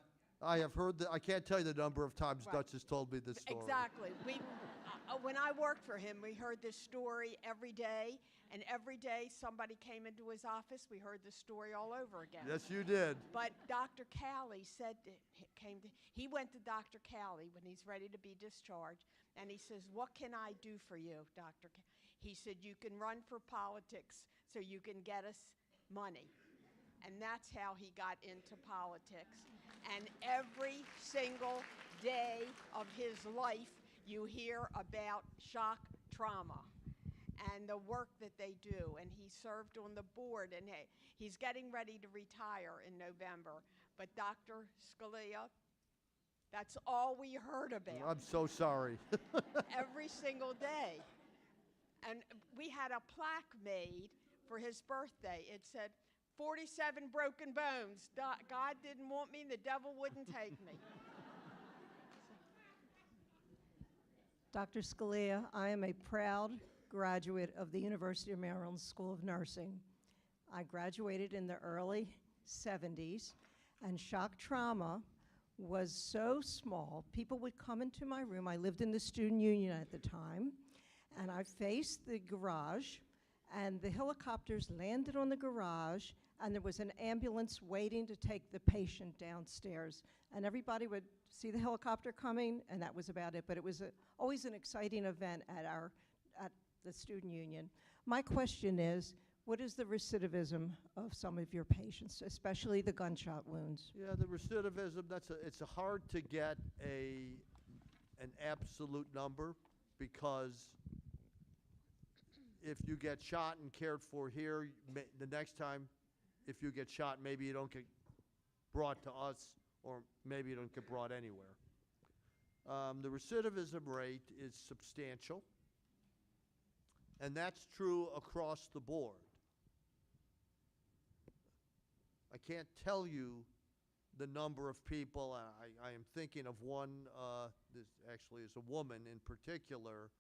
have heard that. I can't tell you the number of times Dutch has told me this story. Exactly. when I worked for him, we heard this story every day, and every day somebody came into his office, we heard the story all over again. Yes, you did. But Dr. Cowley said he went to Dr. Cowley when he's ready to be discharged, and he says, "What can I do for you, Dr. He said, "You can run for politics so you can get us money." And that's how he got into politics. And every single day of his life, you hear about shock trauma and the work that they do. And he served on the board, and he's getting ready to retire in November. But Dr. Scalia, that's all we heard about. I'm so sorry. Every single day. And we had a plaque made for his birthday. It said, 47 broken bones. God didn't want me, the devil wouldn't take me. Dr. Scalia, I am a proud graduate of the University of Maryland School of Nursing. I graduated in the early 70s, and shock trauma was so small, people would come into my room. I lived in the student union at the time, and I faced the garage, and the helicopters landed on the garage, and there was an ambulance waiting to take the patient downstairs. And everybody would see the helicopter coming, and that was about it. But it was always an exciting event at the student union. My question is, what is the recidivism of some of your patients, especially the gunshot wounds? Yeah, the recidivism, it's hard to get an absolute number, because if you get shot and cared for here, the next time, if you get shot, maybe you don't get brought to us, or maybe you don't get brought anywhere. The recidivism rate is substantial, and that's true across the board. I can't tell you the number of people. I am thinking of one, this actually is a woman in particular,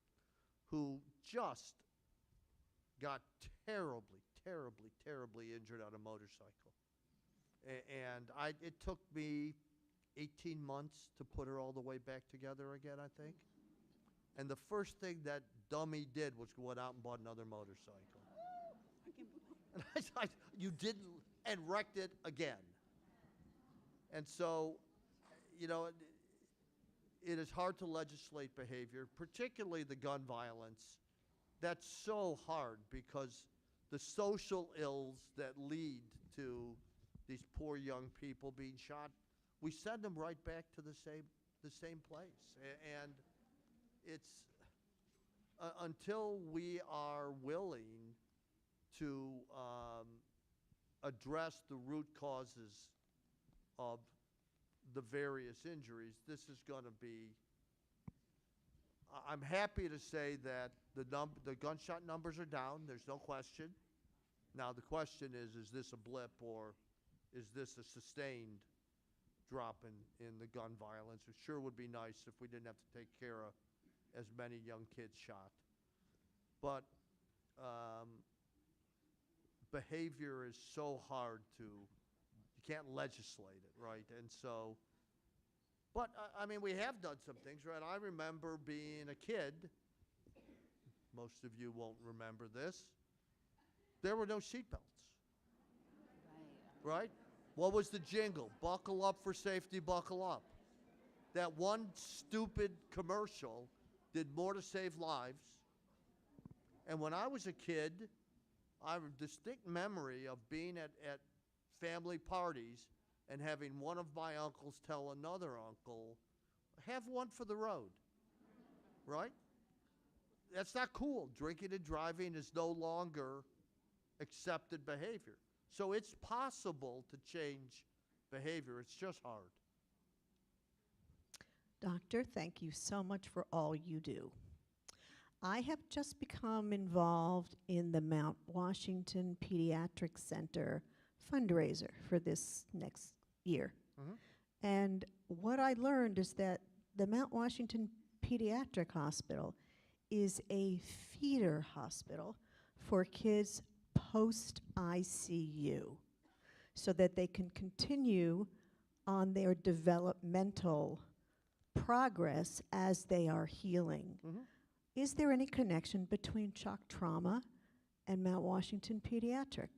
who just got terribly, terribly, terribly injured on a motorcycle. And it took me 18 months to put her all the way back together again, I think. And the first thing that dummy did was go out and bought another motorcycle. And I said, "You didn't," and wrecked it again. And so, you know, it is hard to legislate behavior, particularly the gun violence. That's so hard, because the social ills that lead to these poor young people being shot, we send them right back to the same place. And it's until we are willing to address the root causes of the various injuries, this is going to be. I'm happy to say that the gunshot numbers are down. There's no question. Now the question is this a blip, or is this a sustained drop in the gun violence? It sure would be nice if we didn't have to take care of as many young kids shot. But behavior is so hard you can't legislate it, right? And so, but I mean, we have done some things, right? I remember being a kid. Most of you won't remember this. There were no seatbelts. Right? What was the jingle? Buckle up for safety, buckle up. That one stupid commercial did more to save lives. And when I was a kid, I have a distinct memory of being at family parties and having one of my uncles tell another uncle, "Have one for the road." Right? That's not cool. Drinking and driving is no longer accepted behavior. So it's possible to change behavior. It's just hard. Doctor, thank you so much for all you do. I have just become involved in the Mount Washington Pediatric Center fundraiser for this next year. And what I learned is that the Mount Washington Pediatric Hospital is a feeder hospital for kids post-ICU, so that they can continue on their developmental progress as they are healing. Is there any connection between shock trauma and Mount Washington Pediatric?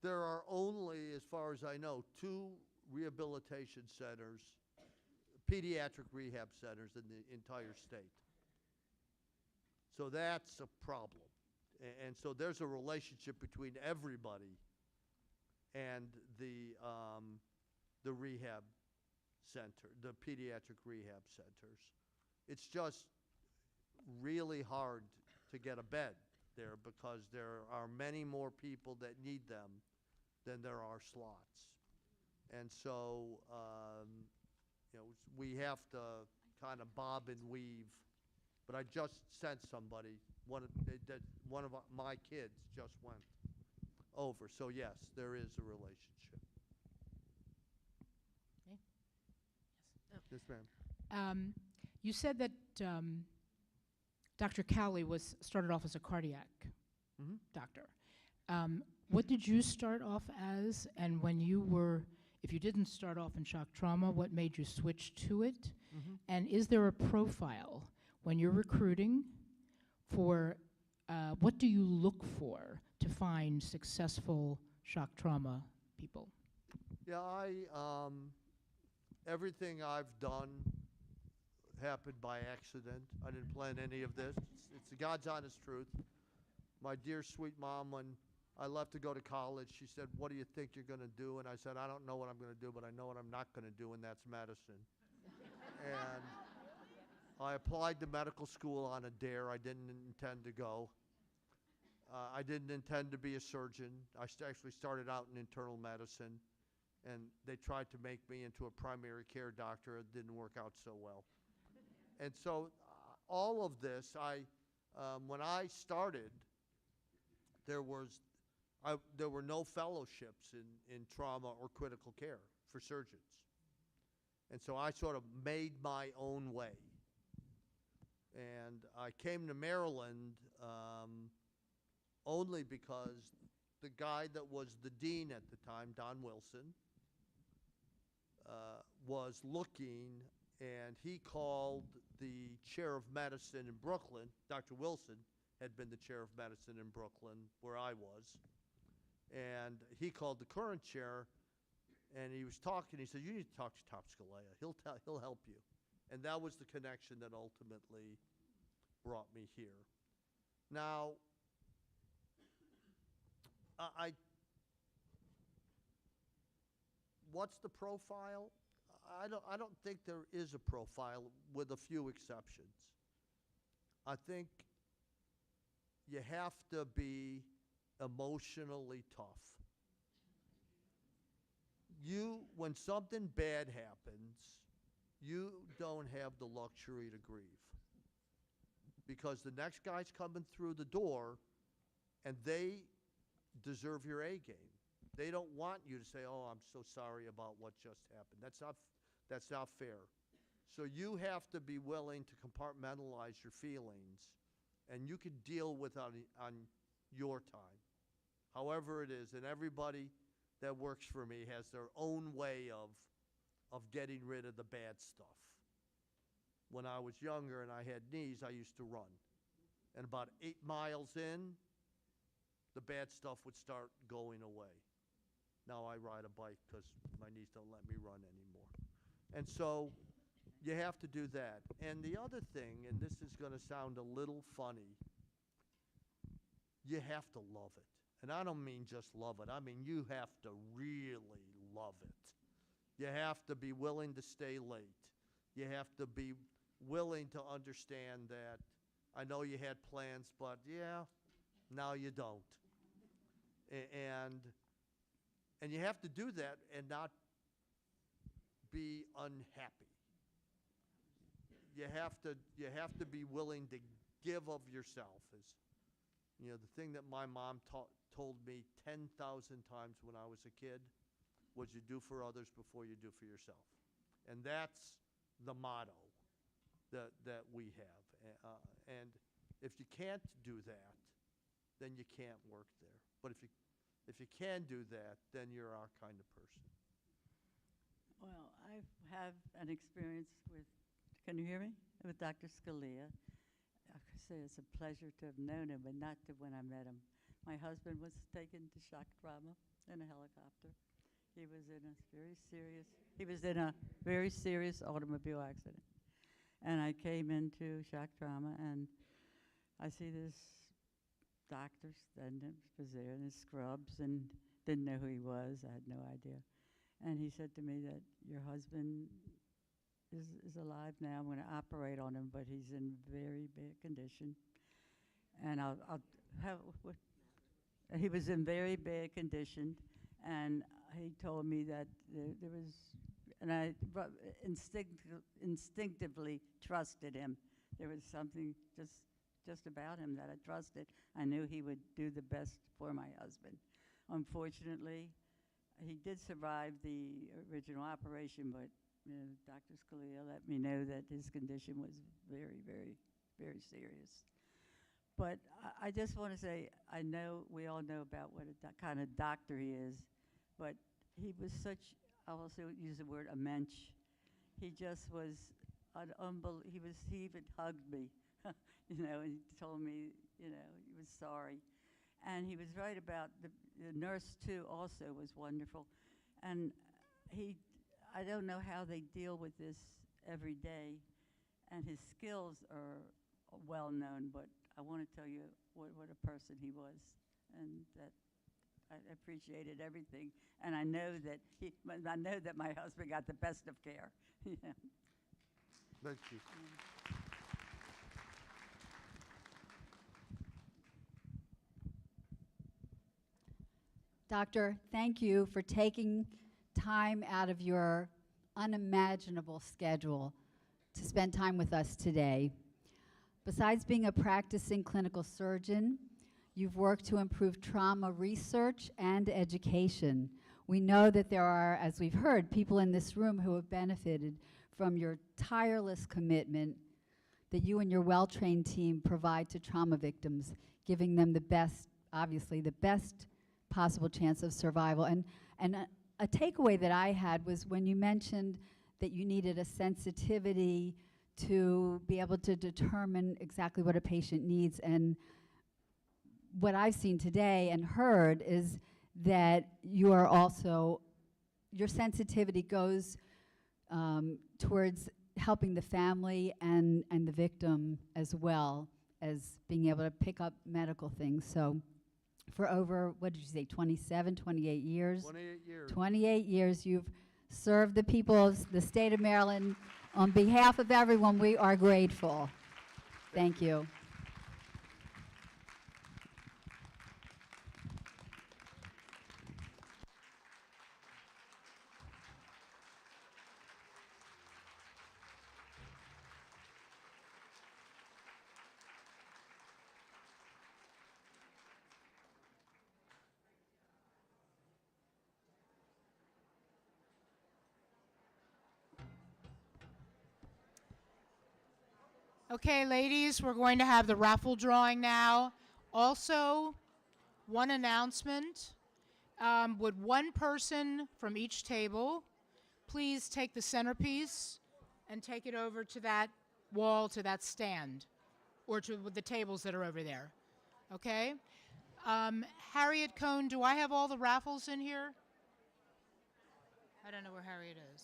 There are only, as far as I know, 2 rehabilitation centers, pediatric rehab centers in the entire state. So that's a problem. And so there's a relationship between everybody and the rehab center, the pediatric rehab centers. It's just really hard to get a bed there because there are many more people that need them than there are slots. And so, we have to kind of bob and weave. But I just sent somebody, one of my kids just went over. So yes, there is a relationship. Okay. Yes, ma'am. You said that Dr. Cowley started off as a cardiac doctor. What did you start off as? And if you didn't start off in shock trauma, what made you switch to it? And is there a profile when you're recruiting for what do you look for to find successful shock trauma people? Yeah, everything I've done happened by accident. I didn't plan any of this. It's the God's honest truth. My dear sweet mom, when I left to go to college, she said, "What do you think you're going to do?" And I said, "I don't know what I'm going to do, but I know what I'm not going to do, and that's medicine." And I applied to medical school on a dare. I didn't intend to go. I didn't intend to be a surgeon. I actually started out in internal medicine, and they tried to make me into a primary care doctor. It didn't work out so well. And so all of this, when I started, there were no fellowships in trauma or critical care for surgeons. And so I sort of made my own way. And I came to Maryland only because the guy that was the dean at the time, Don Wilson, was looking, and he called the chair of medicine in Brooklyn. Dr. Wilson had been the chair of medicine in Brooklyn, where I was. And he called the current chair, and he was talking. He said, "You need to talk to Top Scalea. He'll help you." And that was the connection that ultimately brought me here. Now, what's the profile? I don't think there is a profile, with a few exceptions. I think you have to be emotionally tough. When something bad happens, you don't have the luxury to grieve, because the next guy's coming through the door, and they deserve your A game. They don't want you to say, "Oh, I'm so sorry about what just happened." That's not fair. So you have to be willing to compartmentalize your feelings, and you can deal with on your time, however it is. And everybody that works for me has their own way of getting rid of the bad stuff. When I was younger and I had knees, I used to run. And about 8 miles in, the bad stuff would start going away. Now I ride a bike because my knees don't let me run anymore. And so you have to do that. And the other thing, and this is going to sound a little funny, you have to love it. And I don't mean just love it. I mean you have to really love it. You have to be willing to stay late. You have to be willing to understand that I know you had plans, but yeah, now you don't. And you have to do that and not be unhappy. You have to be willing to give of yourself. The thing that my mom told me 10,000 times when I was a kid was, you do for others before you do for yourself. And that's the motto that we have. And if you can't do that, then you can't work there. But if you can do that, then you're our kind of person. Well, I have an experience with, can you hear me? With Dr. Scalia. say it's a pleasure to have known him, but not to when I met him. My husband was taken to shock trauma in a helicopter. He was in a very serious automobile accident. And I came into shock trauma, and I see this doctor standing, was there in his scrubs, and didn't know who he was. I had no idea. And he said to me that your husband is alive now. I'm going to operate on him, but he's in very bad condition. And I'll have, he was in very bad condition, and he told me that there was, and I instinctively trusted him. There was something just about him that I trusted. I knew he would do the best for my husband. Unfortunately, he did survive the original operation, but Dr. Scalia let me know that his condition was very, very, very serious. But I just want to say, I know we all know about what a kind of doctor he is, but he was such, I'll also use the word a mensch. He just was an he even hugged me, and told me, he was sorry. And he was right about the nurse too also was wonderful. And I don't know how they deal with this every day, and his skills are well known, but I want to tell you what a person he was, and that I appreciated everything. And I know that my husband got the best of care. Thank you. Doctor, thank you for taking time out of your unimaginable schedule to spend time with us today. Besides being a practicing clinical surgeon, you've worked to improve trauma research and education. We know that there are, as we've heard, people in this room who have benefited from your tireless commitment that you and your well-trained team provide to trauma victims, giving them the best, obviously, the best possible chance of survival. And a takeaway that I had was when you mentioned that you needed a sensitivity to be able to determine exactly what a patient needs. And what I've seen today and heard is that you are also, your sensitivity goes towards helping the family and the victim as well as being able to pick up medical things. So for over, what did you say, 27, 28 years? 28 years. 28 years you've served the people of the state of Maryland. On behalf of everyone, we are grateful. Thank you. Okay, ladies, we're going to have the raffle drawing now. Also, one announcement. Would one person from each table please take the centerpiece and take it over to that wall, to that stand, or to the tables that are over there? Okay? Harriet Cohn, do I have all the raffles in here? I don't know where Harriet is.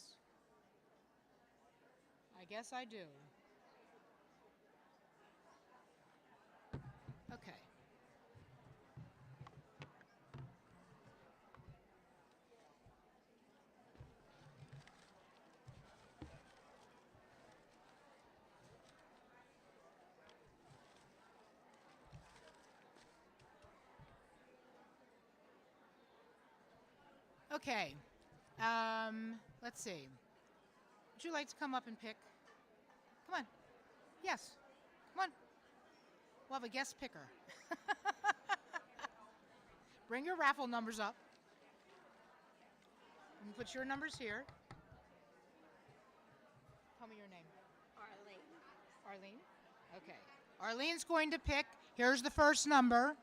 I guess I do. Okay. Okay. Let's see. Would you like to come up and pick? Come on. Yes. Come on. We'll have a guest picker. Bring your raffle numbers up. And put your numbers here. Tell me your name. Arlene. Arlene? Okay. Arlene's going to pick. Here's the first number.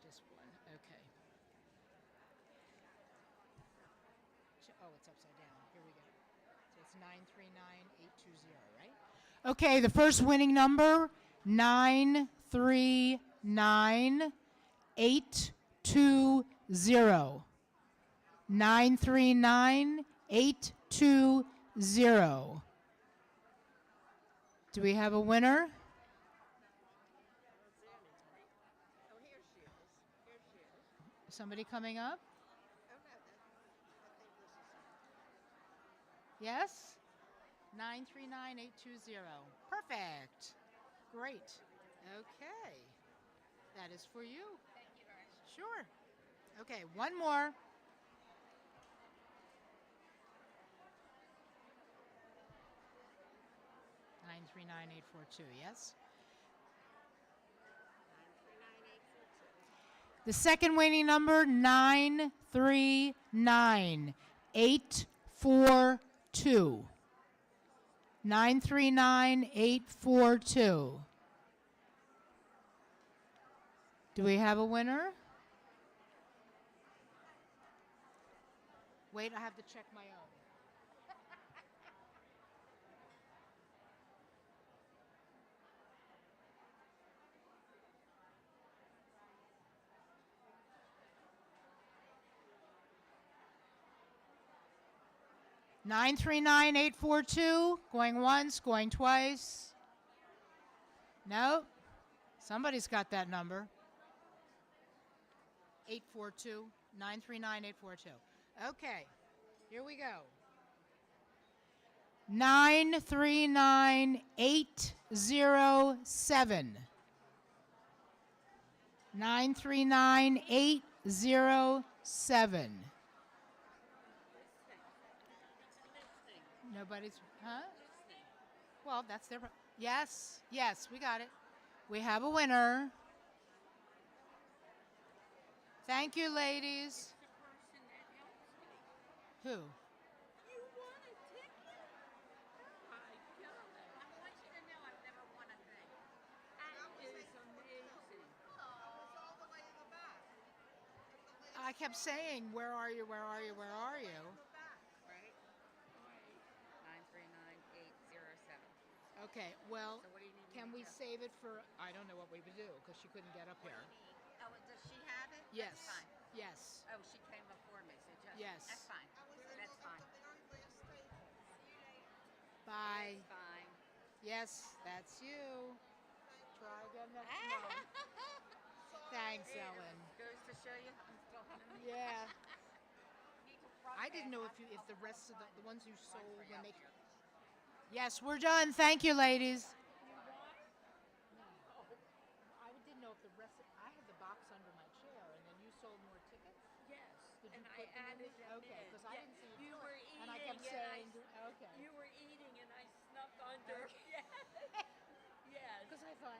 Just one. Okay. Oh, it's upside down. Here That's 939820, right? Okay, the first winning number, 939820. 939820. Do we have a winner? Somebody coming up? Yes? 939820. Perfect. Great. Okay. That is for you. Thank you very much. Sure. Okay, one more. Nine three nine eight four two. Yes. The second winning number, 939842. 939842. Do we have a winner? Wait, I have to check my own. Nine three nine eight four two. Going once, going twice. No. Somebody's got that number. 842 939 842. Okay. Here we go. 939807. 939807. Nobody's, huh? Well, that's their, yes, yes, we got it. We have a winner. Thank you, ladies. Who? I kept saying, where are you, where are you, where are you? Right? 939807. Okay, well, So what do you need me can to we do? save it for, I don't know what we would do, because she couldn't get up here. Oh, does she have it? Yes. That's fine. Yes. Oh, she came before me, so just. Yes. That's fine. That's fine. Bye. That's fine. Yes, that's you. Try again next month. Thanks, Yeah, Ellen. Goes to show you, I'm still having. Yeah. Need to front I didn't back. know if you, if the rest of the ones you sold when they. Yes, we're done. Thank you, ladies. I didn't know if the rest. I had the box under my chair, and then you sold more tickets. Yes. Did you And put I them in added there? them Okay, in. because I Yeah, didn't see you do were it, eating, and I kept saying, okay. You were eating, and I snuck under. Okay. Yes. Yes. Because I thought